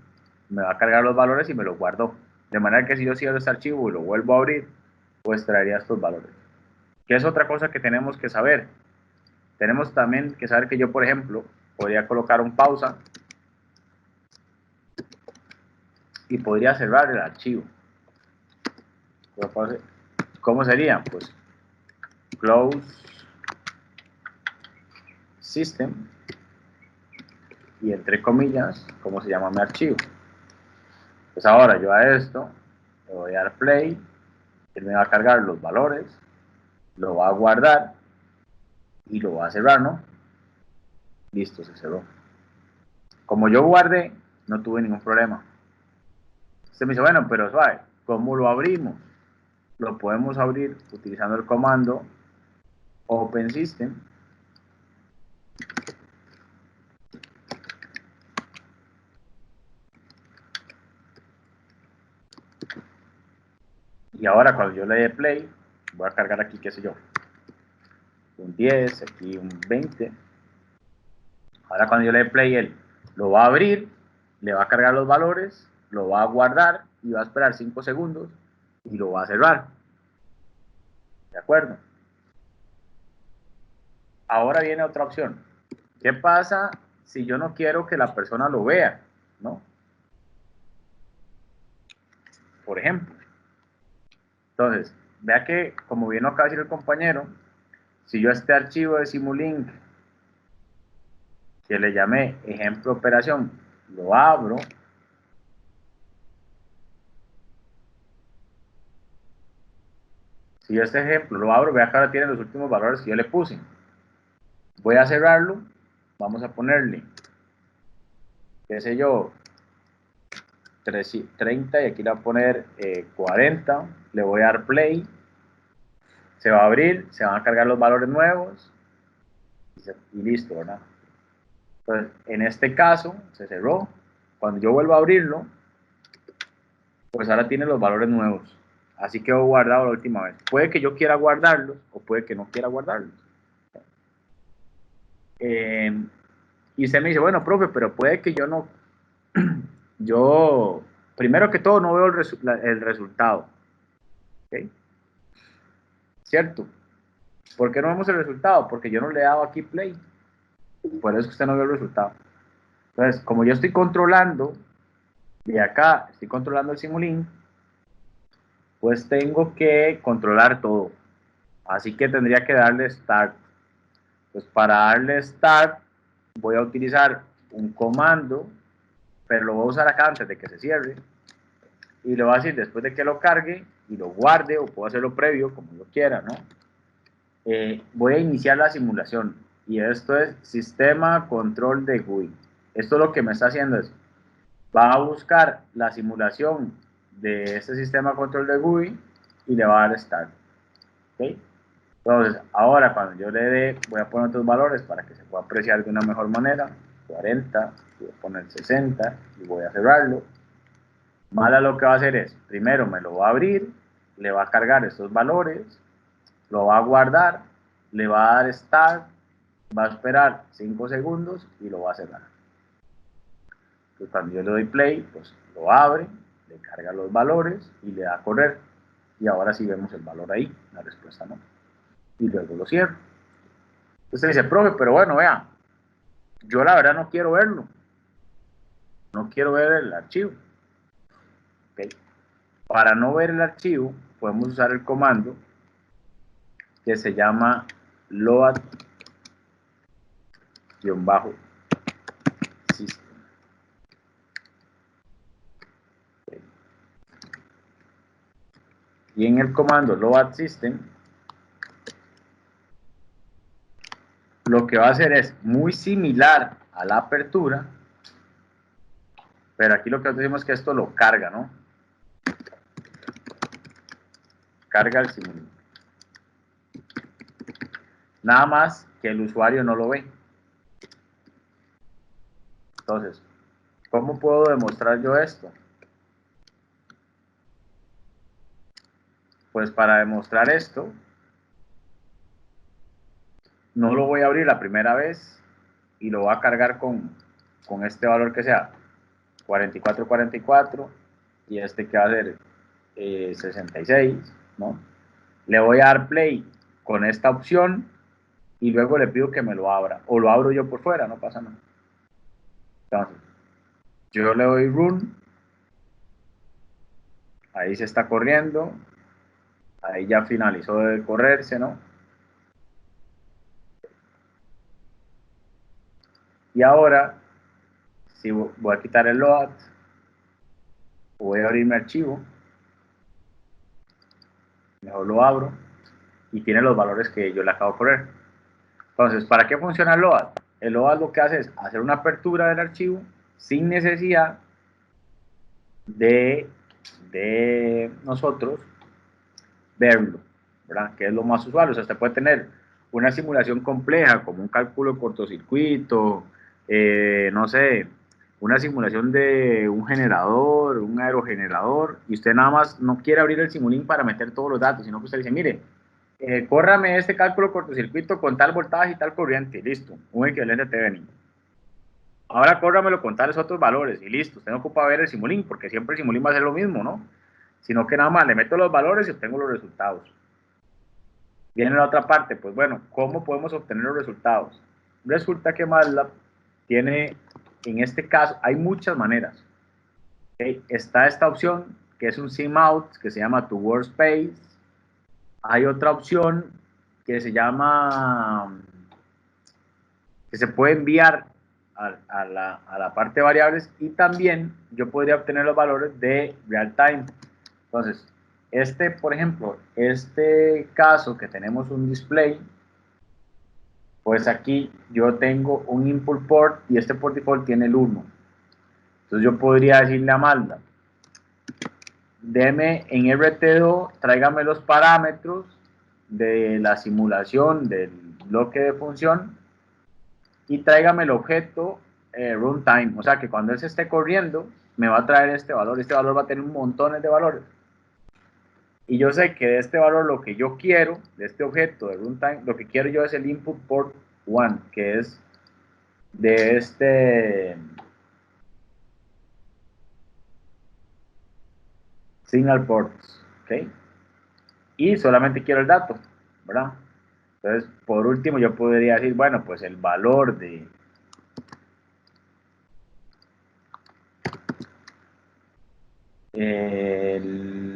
me va a cargar los valores y me los guardó. De manera que si yo cierro este archivo y lo vuelvo a abrir, pues traería estos valores. ¿Qué es otra cosa que tenemos que saber? Tenemos también que saber que yo, por ejemplo, podría colocar un pausa y podría cerrar el archivo. ¿Cómo sería? Pues close system y entre comillas, ¿cómo se llama mi archivo? Pues ahora yo a esto le voy a dar play, él me va a cargar los valores, lo va a guardar y lo va a cerrar, ¿no? Listo, se cerró. Como yo guardé, no tuve ningún problema. Usted me dice, bueno, pero suave, ¿cómo lo abrimos? Lo podemos abrir utilizando el comando Open System. Y ahora cuando yo le dé play, voy a cargar aquí, qué sé yo, un 10, aquí un 20. Ahora cuando yo le dé play, él lo va a abrir, le va a cargar los valores, lo va a guardar y va a esperar 5 segundos y lo va a cerrar. ¿De acuerdo? Ahora viene otra opción. ¿Qué pasa si yo no quiero que la persona lo vea? ¿No? Por ejemplo. Entonces, vea que, como bien acaba de decir el compañero, si yo este archivo de Simulink, que le llamé ejemplo operación, lo abro, si yo este ejemplo lo abro, vea que ahora tiene los últimos valores que yo le puse. Voy a cerrarlo, vamos a ponerle, qué sé yo, 30 y aquí le voy a poner 40, le voy a dar play, se va a abrir, se van a cargar los valores nuevos y listo, ¿verdad? Entonces, en este caso, se cerró. Cuando yo vuelvo a abrirlo, pues ahora tiene los valores nuevos. Así quedó guardado la última vez. Puede que yo quiera guardarlos o puede que no quiera guardarlos. Y usted me dice, bueno, profe, pero puede que yo no, yo, primero que todo, no veo el resultado. ¿Okay? ¿Cierto? ¿Por qué no vemos el resultado? Porque yo no le he dado aquí play. Por eso es que usted no ve el resultado. Entonces, como yo estoy controlando, de acá estoy controlando el Simulink, pues tengo que controlar todo. Así que tendría que darle Start. Pues para darle Start, voy a utilizar un comando, pero lo voy a usar acá antes de que se cierre. Y le voy a decir después de que lo cargue y lo guarde, o puedo hacerlo previo, como yo quiera, ¿no? Voy a iniciar la simulación. Y esto es sistema control de GUI. Esto lo que me está haciendo es, va a buscar la simulación de este sistema control de GUI y le va a dar Start. ¿Okay? Entonces, ahora cuando yo le dé, voy a poner otros valores para que se pueda apreciar de una mejor manera. 40, voy a poner 60 y voy a cerrarlo. Mala lo que va a hacer es, primero me lo va a abrir, le va a cargar estos valores, lo va a guardar, le va a dar start, va a esperar 5 segundos y lo va a cerrar. Entonces, cuando yo le doy play, pues lo abre, le carga los valores y le da a correr. Y ahora sí vemos el valor ahí, la respuesta no. Y luego lo cierro. Entonces dice, profe, pero bueno, vea, yo la verdad no quiero verlo. No quiero ver el archivo. ¿Okay? Para no ver el archivo, podemos usar el comando que se llama load-system. ¿Okay? Y en el comando load-system, lo que va a hacer es muy similar a la apertura, pero aquí lo que decimos es que esto lo carga, ¿no? Carga el Simulink. Nada más que el usuario no lo ve. Entonces, ¿cómo puedo demostrar yo esto? Pues para demostrar esto, no lo voy a abrir la primera vez y lo voy a cargar con este valor que sea 4444 y este que va a ser 66, ¿no? Le voy a dar play con esta opción y luego le pido que me lo abra, o lo abro yo por fuera, no pasa nada. Entonces, yo le doy run, ahí se está corriendo, ahí ya finalizó de correrse, ¿no? Y ahora, si voy a quitar el load, voy a abrir mi archivo, mejor lo abro, y tiene los valores que yo le acabo de correr. Entonces, ¿para qué funciona el load? El load lo que hace es hacer una apertura del archivo sin necesidad de nosotros verlo, ¿verdad? Que es lo más usual. O sea, usted puede tener una simulación compleja, como un cálculo de cortocircuito, no sé, una simulación de un generador, un aerogenerador, y usted nada más no quiere abrir el Simulink para meter todos los datos, sino que usted dice, mire, córrame este cálculo de cortocircuito con tal voltaje y tal corriente, listo, un equivalente Thevenin. Ahora córramelo con tales otros valores y listo, usted no ocupa ver el Simulink, porque siempre el Simulink va a ser lo mismo, ¿no? Sino que nada más le meto los valores y obtengo los resultados. Viene la otra parte, pues bueno, ¿cómo podemos obtener los resultados? Resulta que MATLAB tiene, en este caso, hay muchas maneras. ¿Okay? Está esta opción, que es un SimOut, que se llama To Workspace. Hay otra opción que se llama, que se puede enviar a la parte de variables, y también yo podría obtener los valores de real time. Entonces, por ejemplo, este caso que tenemos un display, pues aquí yo tengo un input port y este por default tiene el 1. Entonces yo podría decirle a MATLAB, deme en RTO, tráigame los parámetros de la simulación del bloque de función y tráigame el objeto runtime. O sea que cuando él se esté corriendo, me va a traer este valor. Este valor va a tener montones de valores. Y yo sé que de este valor lo que yo quiero, de este objeto de runtime, lo que quiero yo es el input port 1, que es de este signal ports, ¿ok? Y solamente quiero el dato, ¿verdad? Entonces, por último, yo podría decir, bueno, pues el valor de el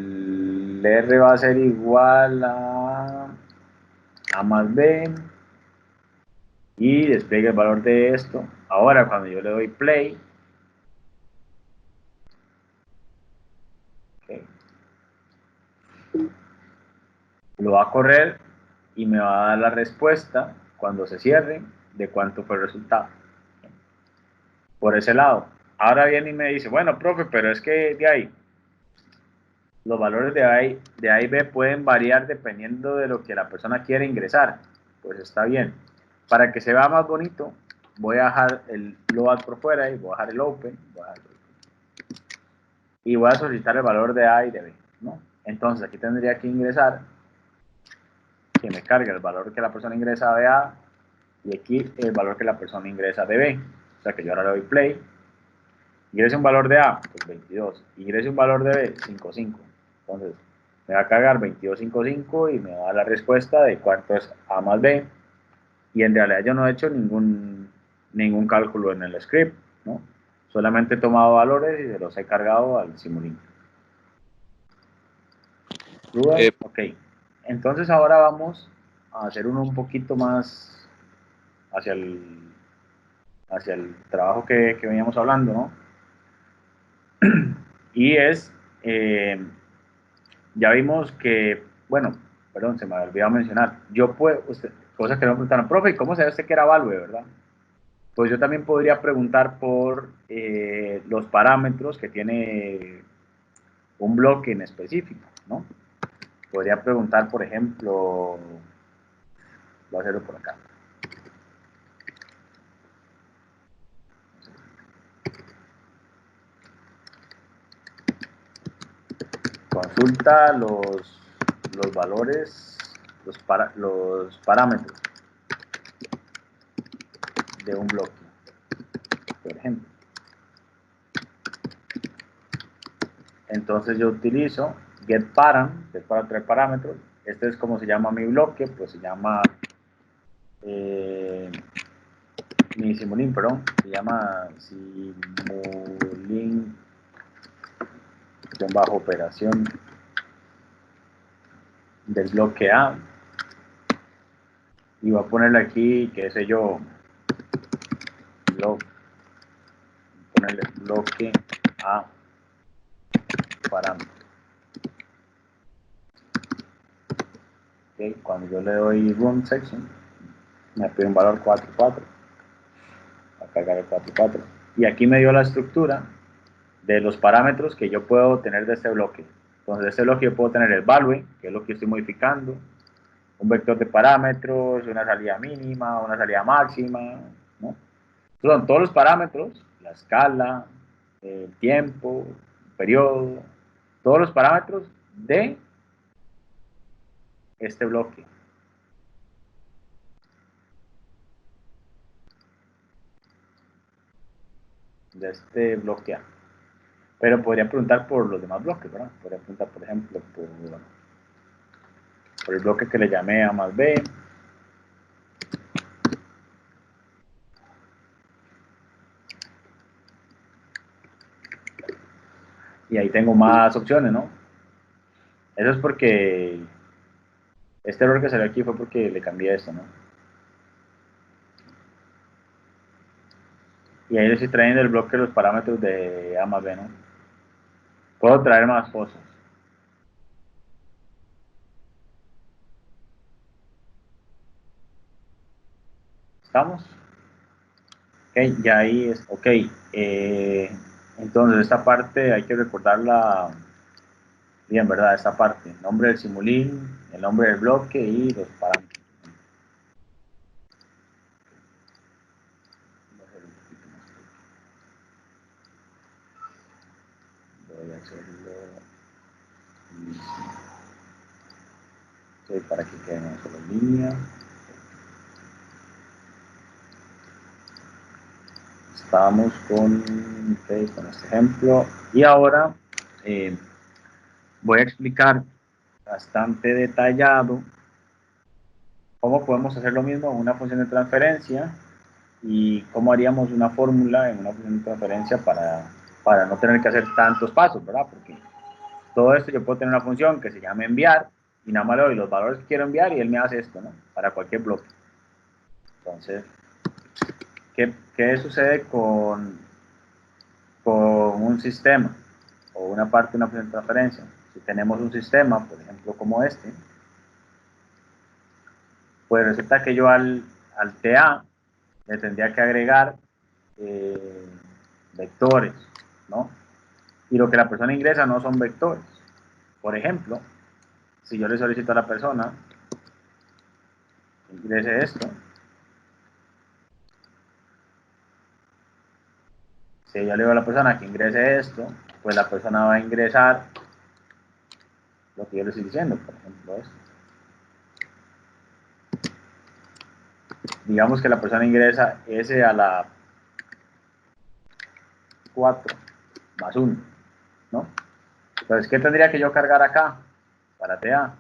R va a ser igual a más B y despliegue el valor de esto. Ahora, cuando yo le doy play, okay, lo va a correr y me va a dar la respuesta cuando se cierre de cuánto fue el resultado. Por ese lado. Ahora viene y me dice, bueno, profe, pero es que de ahí, los valores de A y B pueden variar dependiendo de lo que la persona quiere ingresar. Pues está bien. Para que se vea más bonito, voy a dejar el load por fuera y voy a dejar el open. Y voy a solicitar el valor de A y de B, ¿no? Entonces aquí tendría que ingresar, que me cargue el valor que la persona ingresa de A y aquí el valor que la persona ingresa de B. O sea que yo ahora le doy play. Ingrese un valor de A, pues 22. Ingrese un valor de B, 55. Entonces, me va a cargar 2255 y me va a dar la respuesta de cuánto es A más B. Y en realidad yo no he hecho ningún cálculo en el script, ¿no? Solamente he tomado valores y se los he cargado al Simulink. ¿Dudas? Ok. Entonces ahora vamos a hacer uno un poquito más hacia el trabajo que veníamos hablando, ¿no? Y es, ya vimos que, bueno, perdón, se me había olvidado mencionar, yo puedo, cosas que no me preguntaron, profe, ¿cómo sabe usted que era Valve, verdad? Pues yo también podría preguntar por los parámetros que tiene un bloque en específico, ¿no? Podría preguntar, por ejemplo, voy a hacerlo por acá. Consulta los valores, los parámetros de un bloque, por ejemplo. Entonces yo utilizo getParam, que es para traer parámetros. Este es como se llama mi bloque, pues se llama mi Simulink, perdón, se llama Simulink bajo operación del bloque A. Y voy a ponerle aquí, qué sé yo, ponerle bloque A parámetro. Okay. Cuando yo le doy run section, me pide un valor 44. Va a cargar el 44. Y aquí me dio la estructura de los parámetros que yo puedo tener de este bloque. Entonces, de este bloque yo puedo tener el value, que es lo que estoy modificando, un vector de parámetros, una salida mínima, una salida máxima, ¿no? Son todos los parámetros, la escala, el tiempo, el periodo, todos los parámetros de este bloque. De este bloque A. Pero podría preguntar por los demás bloques, ¿verdad? Podría preguntar, por ejemplo, por el bloque que le llamé A más B. Y ahí tengo más opciones, ¿no? Eso es porque este error que salió aquí fue porque le cambié esto, ¿no? Y ahí le estoy trayendo el bloque de los parámetros de A más B, ¿no? Puedo traer más cosas. ¿Estamos? Ok, ya ahí es, ok. Entonces esta parte hay que recordarla bien, ¿verdad? Esta parte, el nombre del simulín, el nombre del bloque y los parámetros. Voy a hacerlo mismo. Ok, para que quede una sola línea. Estábamos con este ejemplo y ahora voy a explicar bastante detallado cómo podemos hacer lo mismo en una función de transferencia y cómo haríamos una fórmula en una función de transferencia para no tener que hacer tantos pasos, ¿verdad? Porque todo esto yo puedo tener una función que se llama enviar y nada más le doy los valores que quiero enviar y él me hace esto, ¿no? Para cualquier bloque. Entonces, ¿qué sucede con un sistema o una parte de una función de transferencia? Si tenemos un sistema, por ejemplo, como este, pues resulta que yo al TA le tendría que agregar vectores, ¿no? Y lo que la persona ingresa no son vectores. Por ejemplo, si yo le solicito a la persona que ingrese esto, si yo le digo a la persona que ingrese esto, pues la persona va a ingresar lo que yo le estoy diciendo, por ejemplo, esto. Digamos que la persona ingresa S a la 4 más 1, ¿no? Entonces, ¿qué tendría que yo cargar acá para TA?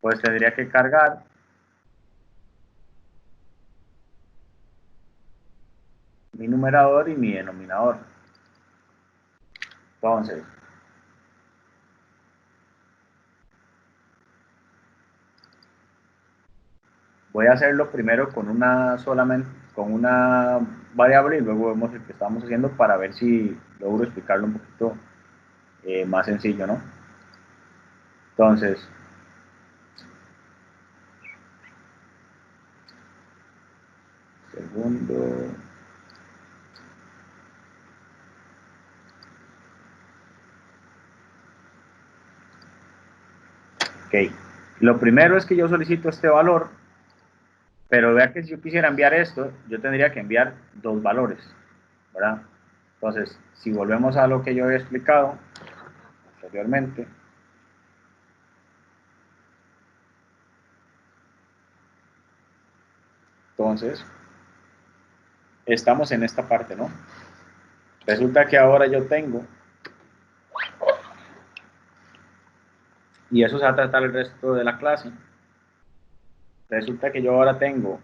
Pues tendría que cargar mi numerador y mi denominador. Entonces, voy a hacerlo primero con una solamente, con una variable y luego vemos el que estamos haciendo para ver si logro explicarlo un poquito más sencillo, ¿no? Entonces, segundo. Ok. Lo primero es que yo solicito este valor, pero vea que si yo quisiera enviar esto, yo tendría que enviar dos valores, ¿verdad? Entonces, si volvemos a lo que yo había explicado anteriormente, entonces, estamos en esta parte, ¿no? Resulta que ahora yo tengo, y eso se va a tratar el resto de la clase, resulta que yo ahora tengo,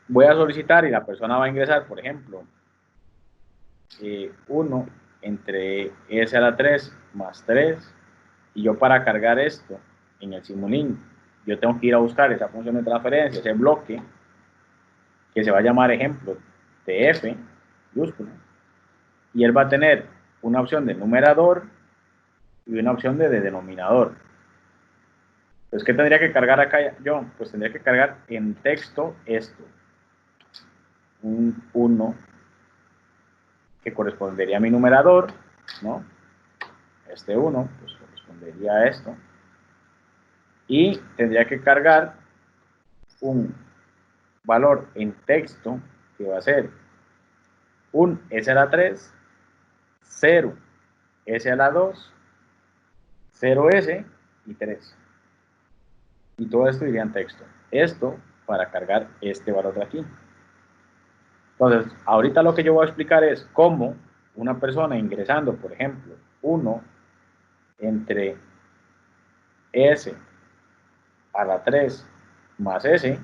voy a solicitar y la persona va a ingresar, por ejemplo, 1 entre S a la 3 más 3, y yo para cargar esto en el Simulink, yo tengo que ir a buscar esa función de transferencia, ese bloque, que se va a llamar ejemplo TF, mayúscula, y él va a tener una opción de numerador y una opción de denominador. Entonces, ¿qué tendría que cargar acá yo? Pues tendría que cargar en texto esto, un 1 que correspondería a mi numerador, ¿no? Este 1 pues correspondería a esto, y tendría que cargar un valor en texto que va a ser un S a la 3, 0, S a la 2, 0S y 3. Y todo esto iría en texto. Esto para cargar este valor de aquí. Entonces, ahorita lo que yo voy a explicar es cómo una persona ingresando, por ejemplo, 1 entre S a la 3 más S,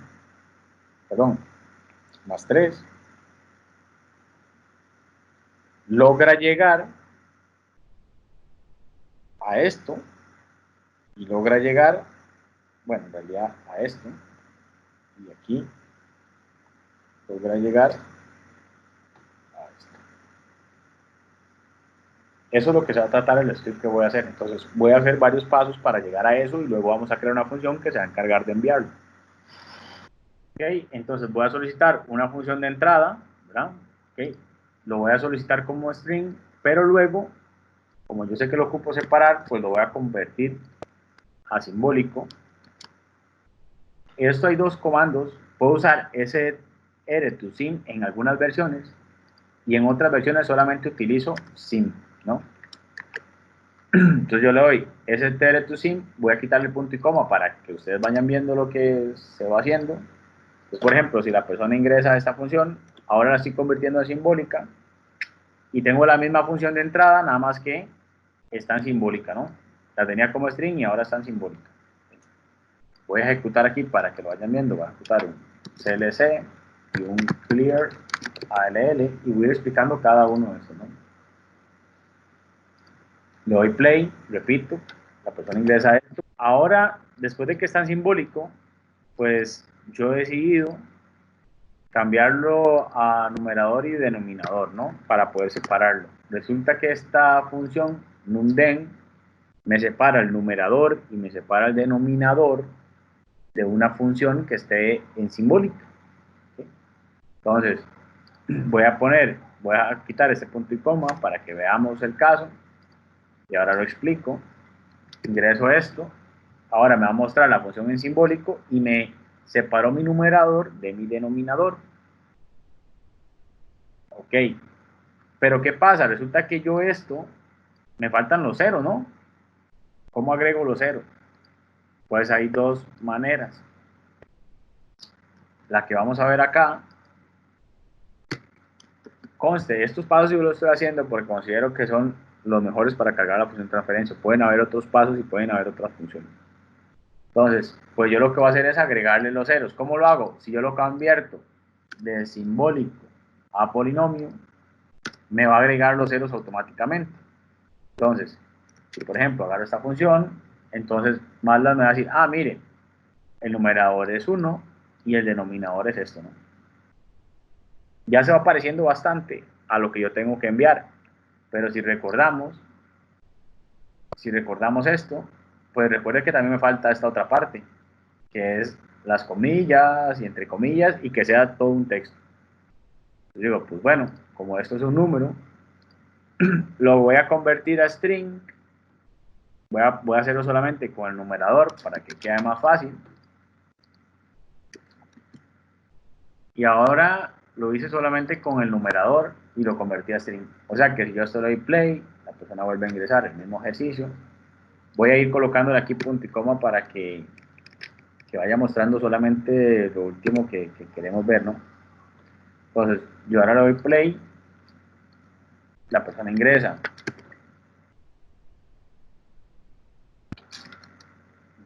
perdón, más 3, logra llegar a esto y logra llegar, bueno, en realidad a esto, y aquí logra llegar a esto. Eso es lo que se va a tratar el script que voy a hacer. Entonces voy a hacer varios pasos para llegar a eso y luego vamos a crear una función que se va a encargar de enviarlo. Ok, entonces voy a solicitar una función de entrada, ¿verdad? Ok, lo voy a solicitar como string, pero luego, como yo sé que lo ocupo separar, pues lo voy a convertir a simbólico. Esto hay dos comandos. Puedo usar str2sim en algunas versiones y en otras versiones solamente utilizo sim, ¿no? Entonces yo le doy str2sim, voy a quitarle el punto y coma para que ustedes vayan viendo lo que se va haciendo. Entonces, por ejemplo, si la persona ingresa a esta función, ahora la estoy convirtiendo en simbólica y tengo la misma función de entrada, nada más que está en simbólica, ¿no? La tenía como string y ahora está en simbólica. Voy a ejecutar aquí para que lo vayan viendo. Voy a ejecutar un clc y un clear all y voy a ir explicando cada uno de estos, ¿no? Le doy play, repito, la persona ingresa a esto. Ahora, después de que está en simbólico, pues yo he decidido cambiarlo a numerador y denominador, ¿no? Para poder separarlo. Resulta que esta función numden me separa el numerador y me separa el denominador de una función que esté en simbólica. ¿Sí? Entonces, voy a quitar este punto y coma para que veamos el caso. Y ahora lo explico. Ingreso esto. Ahora me va a mostrar la función en simbólico y me separó mi numerador de mi denominador. Ok. Pero ¿qué pasa? Resulta que yo esto, me faltan los ceros, ¿no? ¿Cómo agrego los ceros? Pues hay dos maneras. La que vamos a ver acá. Conste, estos pasos yo los estoy haciendo porque considero que son los mejores para cargar la función de transferencia. Pueden haber otros pasos y pueden haber otras funciones. Entonces, pues yo lo que voy a hacer es agregarle los ceros. ¿Cómo lo hago? Si yo lo convierto de simbólico a polinomio, me va a agregar los ceros automáticamente. Entonces, si por ejemplo agarro esta función, entonces MATLAB me va a decir, ah, mire, el numerador es 1 y el denominador es esto, ¿no? Ya se va pareciendo bastante a lo que yo tengo que enviar, pero si recordamos esto, pues recuerde que también me falta esta otra parte, que es las comillas y entre comillas y que sea todo un texto. Yo digo, pues bueno, como esto es un número, lo voy a convertir a string. Voy a hacerlo solamente con el numerador para que quede más fácil. Y ahora lo hice solamente con el numerador y lo convertí a string. O sea que si yo esto le doy play, la persona vuelve a ingresar el mismo ejercicio. Voy a ir colocándole aquí punto y coma para que vaya mostrando solamente lo último que queremos ver, ¿no? Entonces, yo ahora le doy play, la persona ingresa.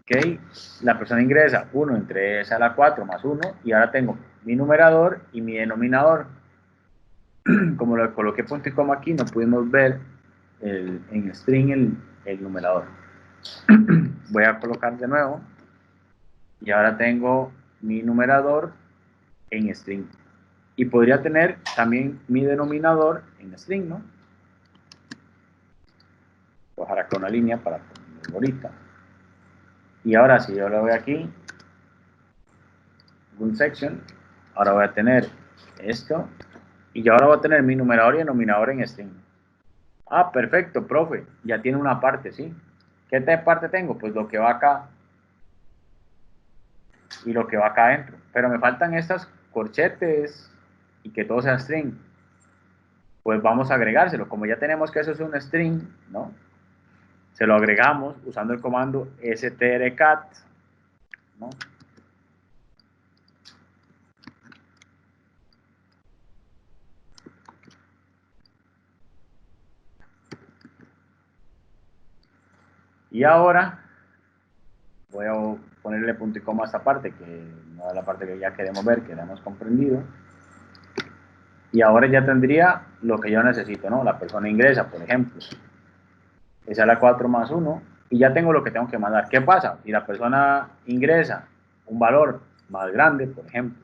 Ok, la persona ingresa 1 entre esa a la 4 más 1 y ahora tengo mi numerador y mi denominador. Como lo coloqué punto y coma aquí, no pudimos ver en string el numerador. Voy a colocar de nuevo y ahora tengo mi numerador en string. Y podría tener también mi denominador en string, ¿no? Voy a dejar acá una línea para ponerlo ahorita. Y ahora si yo lo veo aquí, un section, ahora voy a tener esto y yo ahora voy a tener mi numerador y denominador en string. Ah, perfecto, profe, ya tiene una parte, ¿sí? ¿Qué parte tengo? Pues lo que va acá y lo que va acá adentro. Pero me faltan estas corchetes y que todo sea string. Pues vamos a agregárselo. Como ya tenemos que eso es un string, ¿no? Se lo agregamos usando el comando strcat, ¿no? Y ahora voy a ponerle punto y coma a esta parte, que no es la parte que ya queremos ver, que la hemos comprendido. Y ahora ya tendría lo que yo necesito, ¿no? La persona ingresa, por ejemplo. Esa es la 4 más 1 y ya tengo lo que tengo que mandar. ¿Qué pasa? Si la persona ingresa un valor más grande, por ejemplo,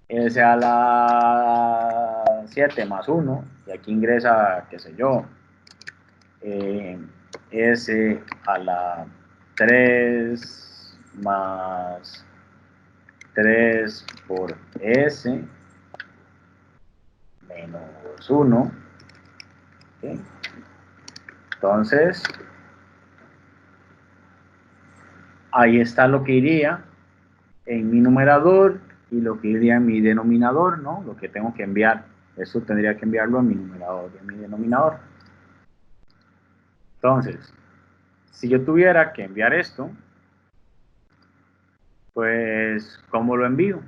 S a la 7 más 1, y aquí ingresa, qué sé yo, S a la 3 más 3 por S menos 1. ¿Okay? Entonces, ahí está lo que iría en mi numerador y lo que iría en mi denominador, ¿no? Lo que tengo que enviar. Eso tendría que enviarlo a mi numerador y a mi denominador. Entonces, si yo tuviera que enviar esto, pues, ¿cómo lo envío?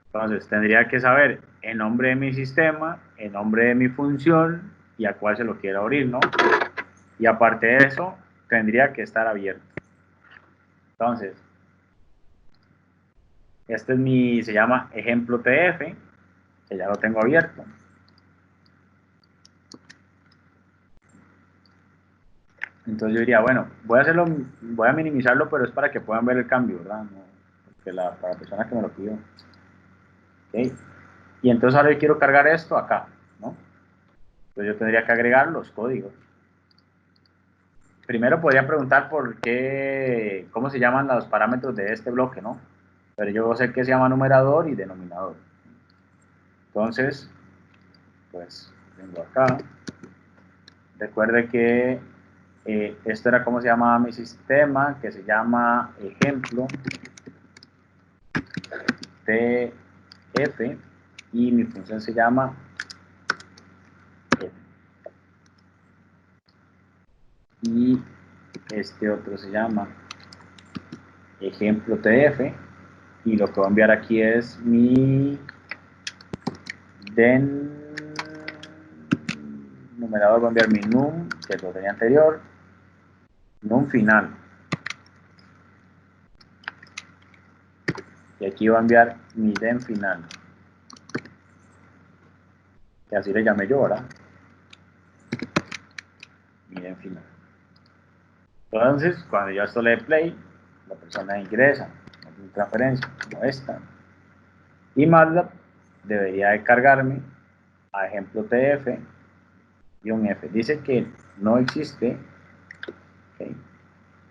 Entonces, tendría que saber el nombre de mi sistema, el nombre de mi función y a cuál se lo quiero abrir, ¿no? Y aparte de eso, tendría que estar abierto. Entonces, este es se llama ejemplo TF, que ya lo tengo abierto. Entonces yo diría, bueno, voy a minimizarlo, pero es para que puedan ver el cambio, ¿verdad? No, porque para la persona que me lo pidió. ¿Okay? Y entonces ahora yo quiero cargar esto acá, ¿no? Entonces yo tendría que agregar los códigos. Primero podría preguntar por qué, cómo se llaman los parámetros de este bloque, ¿no? Pero yo sé que se llama numerador y denominador. Entonces, pues vengo acá. Recuerde que esto era como se llamaba mi sistema, que se llama ejemplo TF, y mi función se llama F. Y este otro se llama ejemplo TF, y lo que voy a enviar aquí es mi den numerador, voy a enviar mi num, que lo tenía anterior, num final. Y aquí voy a enviar mi den final, que así le llamé yo, ¿verdad? Mi den final. Entonces, cuando yo esto le dé play, la persona ingresa una transferencia como esta, y MATLAB debería de cargarme a ejemplo TF y un F. Dice que no existe, ¿okay?,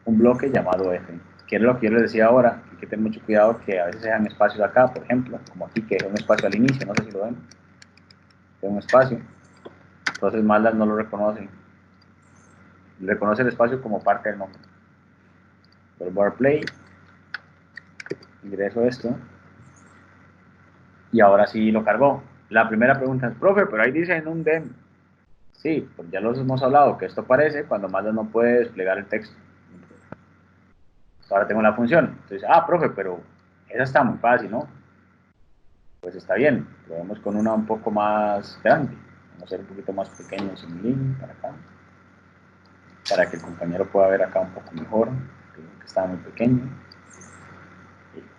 un bloque llamado F, que es lo que yo les decía ahora. Hay que tener mucho cuidado que a veces se dejan espacios acá, por ejemplo, como aquí, que es un espacio al inicio, no sé si lo ven, es un espacio, entonces MATLAB no lo reconoce, reconoce el espacio como parte del nombre. Vuelvo a dar play, ingreso esto, y ahora sí lo cargó. La primera pregunta es, profe, pero ahí dice en un DEM. Sí, pues ya los hemos hablado, que esto aparece cuando MATLAB no puede desplegar el texto. Ahora tengo la función. Entonces, profe, pero esa está muy fácil, ¿no? Pues está bien, probemos con una un poco más grande. Vamos a hacer un poquito más pequeño sin link para acá, para que el compañero pueda ver acá un poco mejor, que está muy pequeño.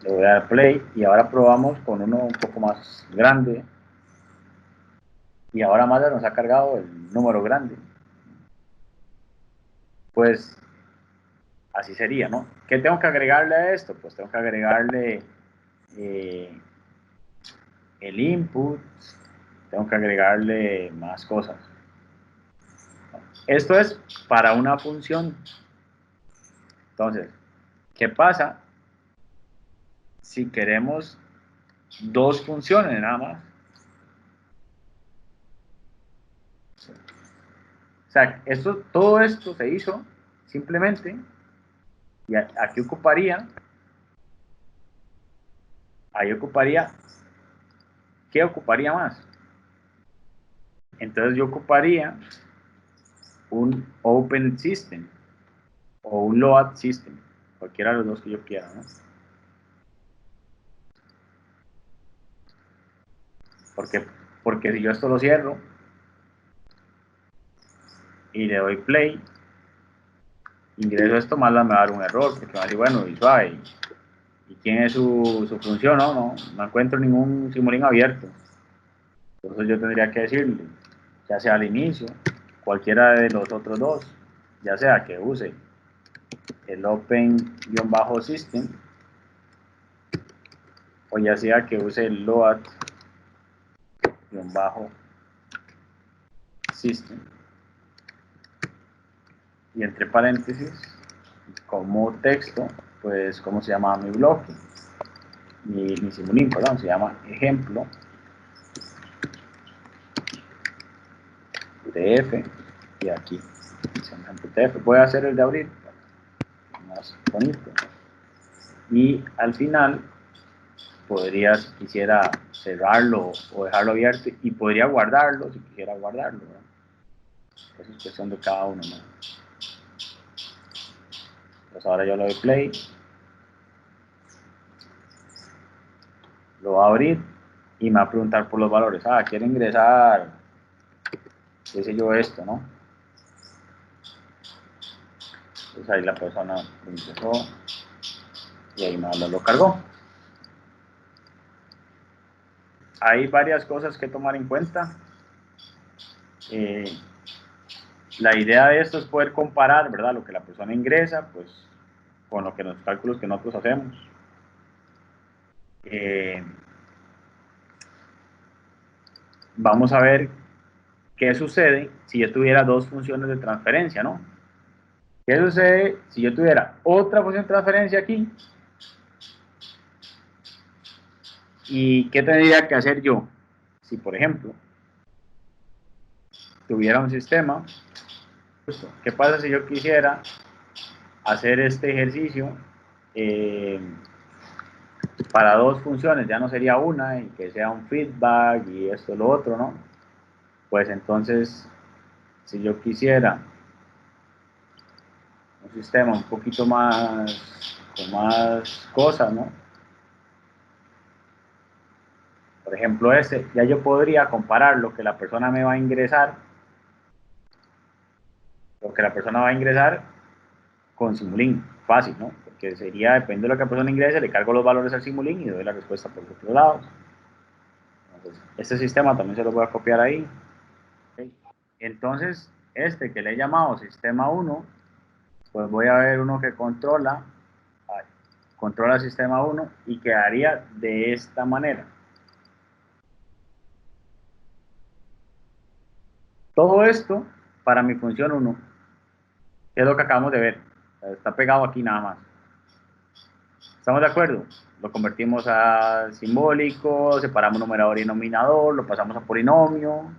Le voy a dar play y ahora probamos con uno un poco más grande. Y ahora MATLAB nos ha cargado el número grande. Pues así sería, ¿no? ¿Qué tengo que agregarle a esto? Pues tengo que agregarle el input, tengo que agregarle más cosas. Esto es para una función. Entonces, ¿qué pasa si queremos dos funciones nada más? O sea, todo esto se hizo simplemente, y aquí ocuparía, ahí ocuparía, ¿qué ocuparía más? Entonces yo ocuparía un Open System o un Load System, cualquiera de los dos que yo quiera, ¿no? Porque si yo esto lo cierro y le doy play, ingreso esto, MATLAB me va a dar un error, porque me va a decir, bueno, y suave, ¿y quién es su función? No encuentro ningún simulín abierto. Entonces yo tendría que decirle, ya sea al inicio, cualquiera de los otros dos, ya sea que use el Open-System, o ya sea que use el Load-System, y entre paréntesis, como texto, pues, ¿cómo se llama mi bloque? Mi simulín, perdón, se llama ejemplo TF, y aquí ejemplo TF. Voy a hacer el de abrir, más bonito, y al final podría, si quisiera, cerrarlo o dejarlo abierto, y podría guardarlo si quisiera guardarlo, ¿verdad? Eso es cuestión de cada uno, ¿no? Pues ahora yo le doy play, lo voy a abrir y me va a preguntar por los valores. Quiero ingresar, qué sé yo, esto, ¿no? Entonces ahí la persona lo ingresó y ahí me lo cargó. Hay varias cosas que tomar en cuenta. La idea de esto es poder comparar, ¿verdad?, lo que la persona ingresa, pues, con lo que los cálculos que nosotros hacemos. Vamos a ver qué sucede si yo tuviera dos funciones de transferencia, ¿no? ¿Qué sucede si yo tuviera otra función de transferencia aquí? ¿Y qué tendría que hacer yo? Si, por ejemplo, tuviera un sistema. ¿Qué pasa si yo quisiera hacer este ejercicio para dos funciones? Ya no sería una y que sea un feedback y esto lo otro, ¿no? Pues entonces, si yo quisiera un sistema un poquito más, con más cosas, ¿no? Por ejemplo, ya yo podría comparar lo que la persona me va a ingresar, con Simulink, fácil, ¿no? Porque sería, depende de lo que la persona ingrese, le cargo los valores al Simulink y doy la respuesta por los otros lados. Entonces, este sistema también se lo voy a copiar ahí. ¿Okay? Entonces, que le he llamado sistema 1, pues voy a ver uno que controla sistema 1 y quedaría de esta manera. Todo esto para mi función 1, que es lo que acabamos de ver. Está pegado aquí nada más. ¿Estamos de acuerdo? Lo convertimos a simbólico, separamos numerador y denominador, lo pasamos a polinomio,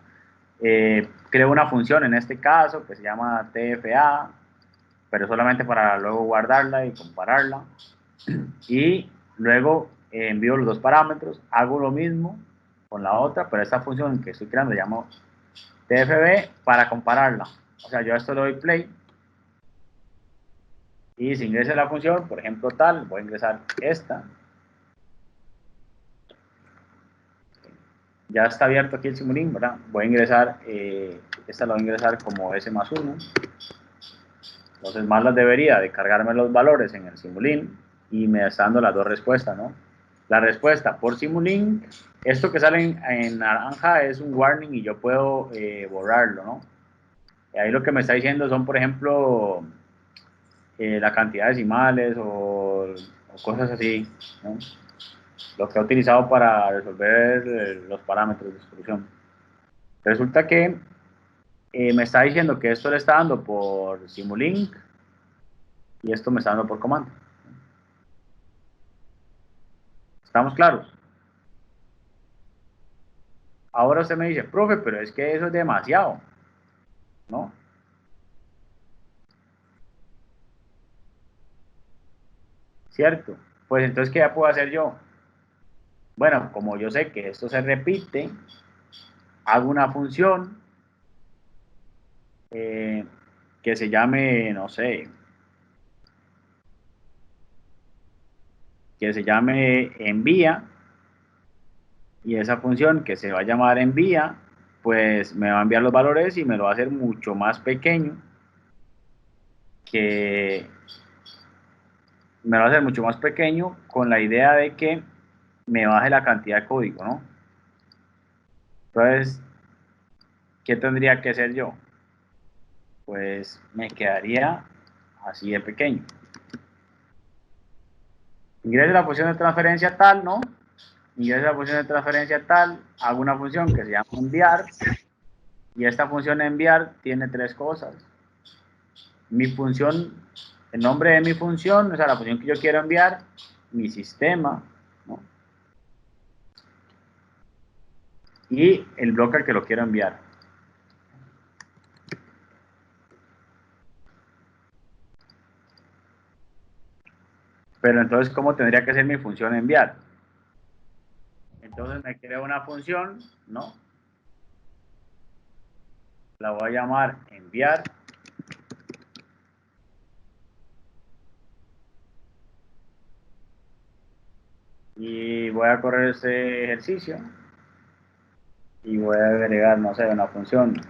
creo una función en este caso que se llama TFA, pero solamente para luego guardarla y compararla. Y luego envío los dos parámetros, hago lo mismo con la otra, pero esta función que estoy creando la llamo TFB para compararla. O sea, yo a esto le doy play y si ingresa la función, por ejemplo tal, voy a ingresar esta. Ya está abierto aquí el Simulink, ¿verdad? Voy a ingresar, esta la voy a ingresar como S más 1. Entonces más las debería de cargarme los valores en el Simulink y me está dando las dos respuestas, ¿no? La respuesta por Simulink, esto que sale en naranja es un warning y yo puedo borrarlo, ¿no? Y ahí lo que me está diciendo son, por ejemplo, la cantidad de decimales o cosas así, ¿no? Lo que he utilizado para resolver los parámetros de solución. Resulta que me está diciendo que esto le está dando por Simulink y esto me está dando por comando. ¿Estamos claros? Ahora usted me dice, profe, pero es que eso es demasiado, ¿no? ¿Cierto? Pues entonces, ¿qué ya puedo hacer yo? Bueno, como yo sé que esto se repite, hago una función que se llame, no sé, que se llame envía, y esa función que se va a llamar envía, pues me va a enviar los valores y me lo va a hacer mucho más pequeño que me va a hacer mucho más pequeño con la idea de que me baje la cantidad de código, ¿no? Entonces, ¿qué tendría que hacer yo? Pues me quedaría así de pequeño. Ingreso la función de transferencia tal, ¿no? Ingreso la función de transferencia tal, hago una función que se llama enviar, y esta función enviar tiene tres cosas. Mi función, el nombre de mi función, o sea, la función que yo quiero enviar, mi sistema, ¿no? Y el bloque al que lo quiero enviar. Pero entonces, ¿cómo tendría que ser mi función enviar? Entonces me creo una función, ¿no? La voy a llamar enviar. Y voy a correr ese ejercicio. Y voy a agregar, no sé, una función.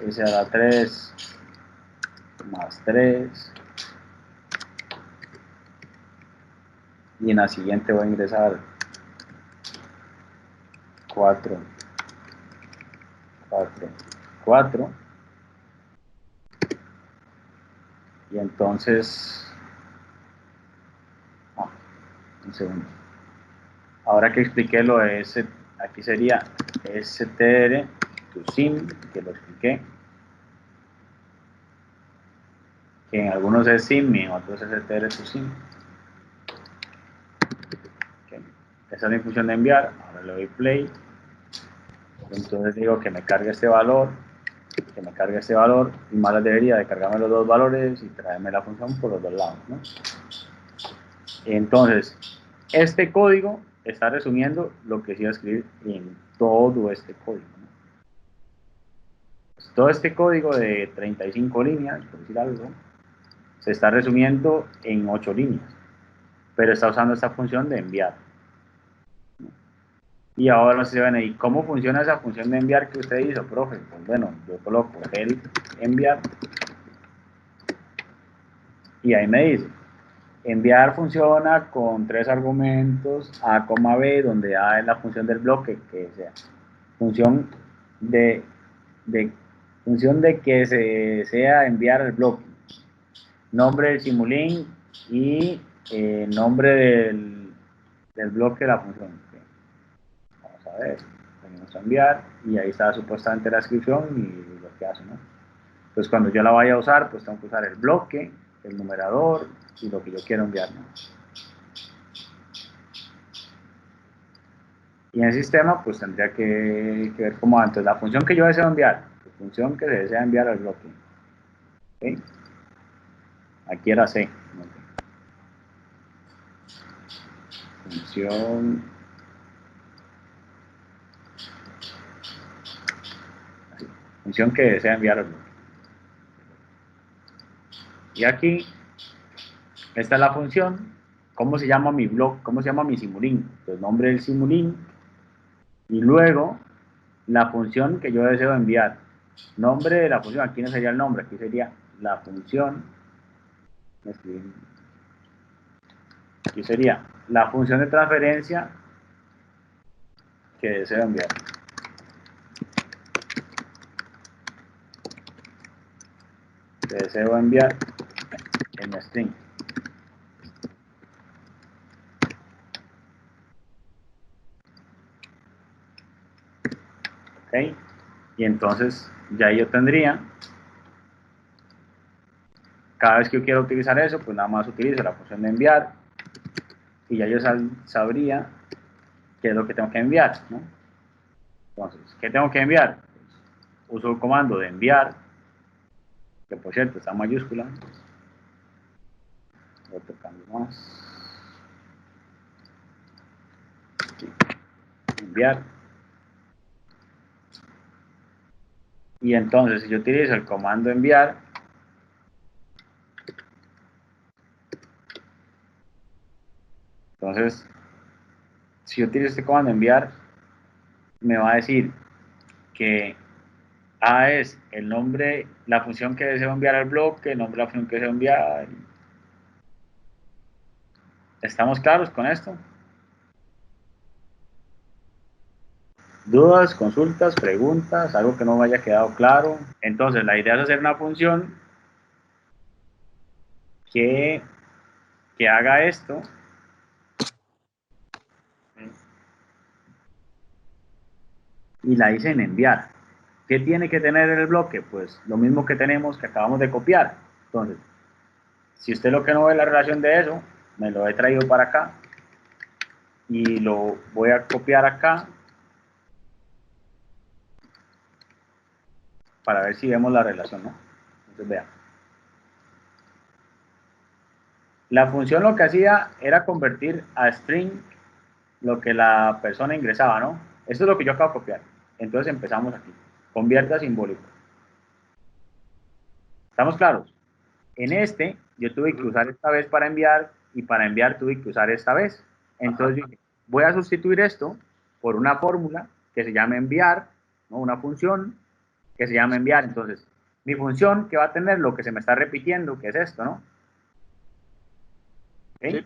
S a la 3 más 3. Y en la siguiente voy a ingresar 4, 4, 4. Y entonces, un segundo. Ahora que expliqué lo de ese, aquí sería str to sim, que lo expliqué. Que en algunos es sim y en otros es str to sim. Okay. Esa es mi función de enviar. Ahora le doy play. Entonces digo que me cargue este valor, y más la debería de cargarme los dos valores y traerme la función por los dos lados, ¿no? Entonces, este código está resumiendo lo que se iba a escribir en todo este código, ¿no? Pues todo este código de 35 líneas, por decir algo, se está resumiendo en 8 líneas, pero está usando esta función de enviar. Y ahora se ven ahí, ¿cómo funciona esa función de enviar que usted hizo, profe? Pues bueno, yo coloco el enviar y ahí me dice, enviar funciona con 3 argumentos, A, B, donde A es la función del bloque, que sea función de función de que se sea enviar el bloque, nombre del simulink y nombre del bloque de la función. Okay. Vamos a ver, venimos a enviar y ahí está supuestamente la descripción y lo que hace, ¿no? Entonces cuando yo la vaya a usar, pues tengo que usar el bloque, el numerador y lo que yo quiero enviar, ¿no? Y en el sistema, pues tendría que ver cómo va. Entonces la función que yo deseo enviar, la función que se desea enviar al bloque. ¿Okay? Aquí era C. Función así, función que desea enviar al bloque. Y aquí, esta es la función. ¿Cómo se llama mi bloque? ¿Cómo se llama mi simulink? El nombre del simulink. Y luego, la función que yo deseo enviar. Nombre de la función. Aquí no sería el nombre, aquí sería la función. Aquí sería la función de transferencia que deseo enviar. Que deseo enviar en string. ¿Ok? Y entonces ya yo tendría, cada vez que yo quiero utilizar eso, pues nada más utilizo la función de enviar y ya yo sabría qué es lo que tengo que enviar, ¿no? Entonces, ¿qué tengo que enviar? Pues, uso el comando de enviar, que por cierto está en mayúscula. Otro cambio más. Aquí. Enviar. Y entonces, si yo utilizo el comando enviar, entonces, si yo utilizo este comando enviar, me va a decir que A es el nombre, la función que deseo enviar al bloque, el nombre de la función que deseo enviar. ¿Estamos claros con esto? ¿Dudas, consultas, preguntas, algo que no me haya quedado claro? Entonces, la idea es hacer una función que haga esto. Y la hice en enviar. ¿Qué tiene que tener en el bloque? Pues lo mismo que tenemos que acabamos de copiar. Entonces, si usted lo que no ve la relación de eso, me lo he traído para acá y lo voy a copiar acá para ver si vemos la relación, ¿no? Entonces, vean. La función lo que hacía era convertir a string lo que la persona ingresaba, ¿no? Esto es lo que yo acabo de copiar. Entonces empezamos aquí. Convierta simbólico. ¿Estamos claros? En este, yo tuve que usar esta vez para enviar y para enviar tuve que usar esta vez. Entonces dije, voy a sustituir esto por una fórmula que se llama enviar, ¿no? Una función que se llama enviar. Entonces, mi función que va a tener lo que se me está repitiendo, que es esto, ¿no? ¿Okay? Sí.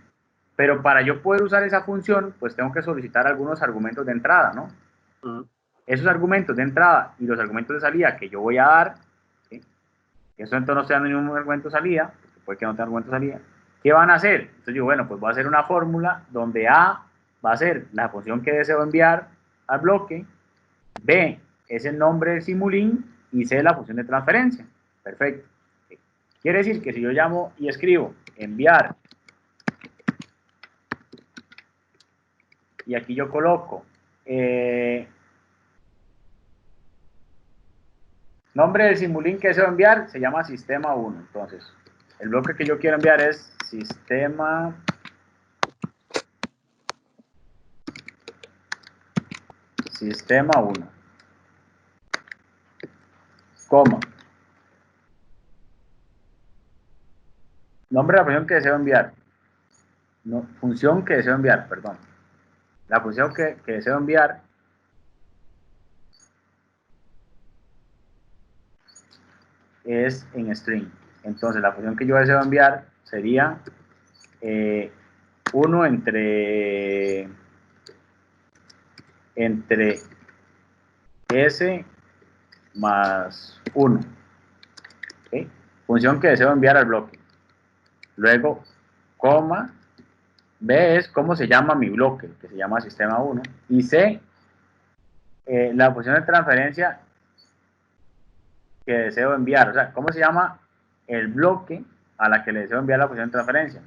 Pero para yo poder usar esa función, pues tengo que solicitar algunos argumentos de entrada, ¿no? Esos argumentos de entrada y los argumentos de salida que yo voy a dar, ¿sí? Que eso entonces no esté dando ningún argumento de salida, porque puede que no tenga argumento de salida. ¿Qué van a hacer? Entonces digo, bueno, pues voy a hacer una fórmula donde A va a ser la función que deseo enviar al bloque, B es el nombre del simulink y C es la función de transferencia. Perfecto. Quiere decir que si yo llamo y escribo enviar y aquí yo coloco Nombre del Simulink que deseo enviar se llama sistema 1. Entonces, el bloque que yo quiero enviar es sistema 1, coma. Nombre de la función que deseo enviar. No, función que deseo enviar, perdón. La función que deseo enviar es en string. Entonces, la función que yo deseo enviar sería 1 entre s más 1. ¿Okay? Función que deseo enviar al bloque. Luego, coma, B es cómo se llama mi bloque, que se llama sistema 1. Y C, la función de transferencia que deseo enviar. O sea, cómo se llama el bloque a la que le deseo enviar la función de transferencia.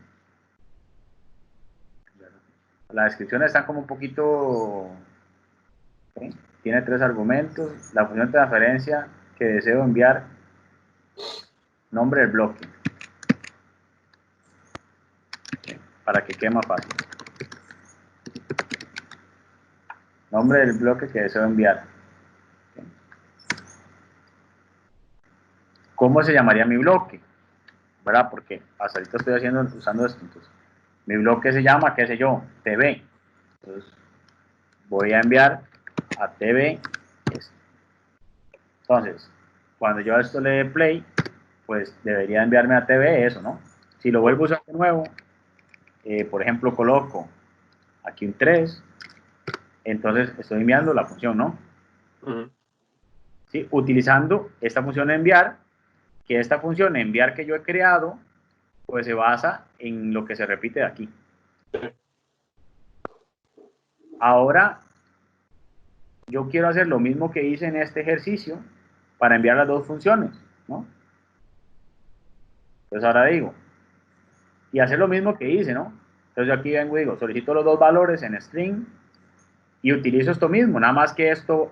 Las descripciones están como un poquito... ¿okay? Tiene 3 argumentos. La función de transferencia que deseo enviar, nombre del bloque. ¿Okay? Para que quede más fácil. Nombre del bloque que deseo enviar. ¿Okay? ¿Cómo se llamaría mi bloque? ¿Verdad? Porque hasta ahorita estoy usando esto. Entonces, mi bloque se llama, qué sé yo, TV. Entonces, voy a enviar a TV esto. Entonces, cuando yo a esto le dé play, pues debería enviarme a TV eso, ¿no? Si lo vuelvo a usar de nuevo, por ejemplo, coloco aquí un 3, entonces estoy enviando la función, ¿no? ¿Sí? Utilizando esta función de enviar, que esta función de enviar que yo he creado, pues se basa en lo que se repite de aquí. Ahora, yo quiero hacer lo mismo que hice en este ejercicio para enviar las dos funciones, ¿no? Entonces ahora digo, y hacer lo mismo que hice, ¿no? Entonces yo aquí vengo y digo, solicito los dos valores en string y utilizo esto mismo, nada más que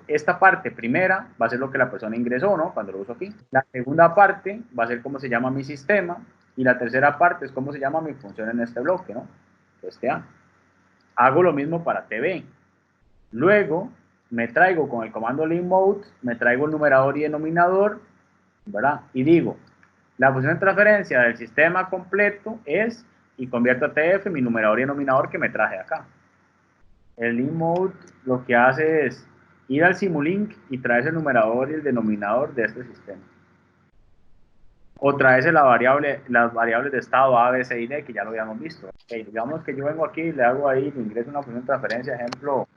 esta parte primera va a ser lo que la persona ingresó, ¿no? Cuando lo uso aquí. La segunda parte va a ser cómo se llama mi sistema y la tercera parte es cómo se llama mi función en este bloque, ¿no? Este A. Hago lo mismo para TV. Luego me traigo con el comando limMode, me traigo el numerador y denominador, ¿verdad? Y digo, la función de transferencia del sistema completo es, y convierto a TF mi numerador y denominador que me traje acá. El limMode lo que hace es ir al Simulink y traerse el numerador y el denominador de este sistema. O traerse las variables de estado A, B, C y D, que ya lo habíamos visto. Okay, digamos que yo vengo aquí y le hago ahí, le ingreso una función de transferencia, ejemplo,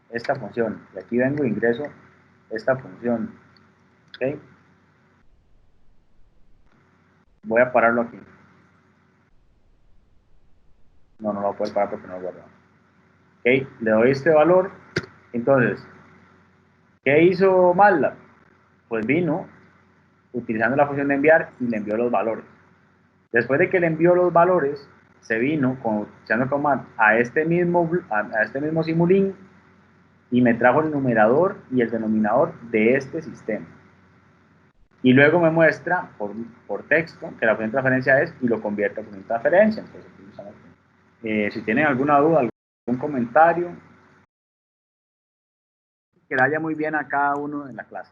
esta función. Y aquí vengo e ingreso esta función. ¿Okay? Voy a pararlo aquí. No lo puedo parar porque no lo guardo. ¿Okay? Le doy este valor. Entonces, ¿qué hizo MATLAB? Pues vino utilizando la función de enviar y le envió los valores. Después de que le envió los valores, se vino utilizando command a este mismo Simulink y me trajo el numerador y el denominador de este sistema. Y luego me muestra por texto que la función de transferencia es y lo convierte a función de transferencia. Entonces, si tienen alguna duda, algún comentario, que le vaya muy bien a cada uno en la clase.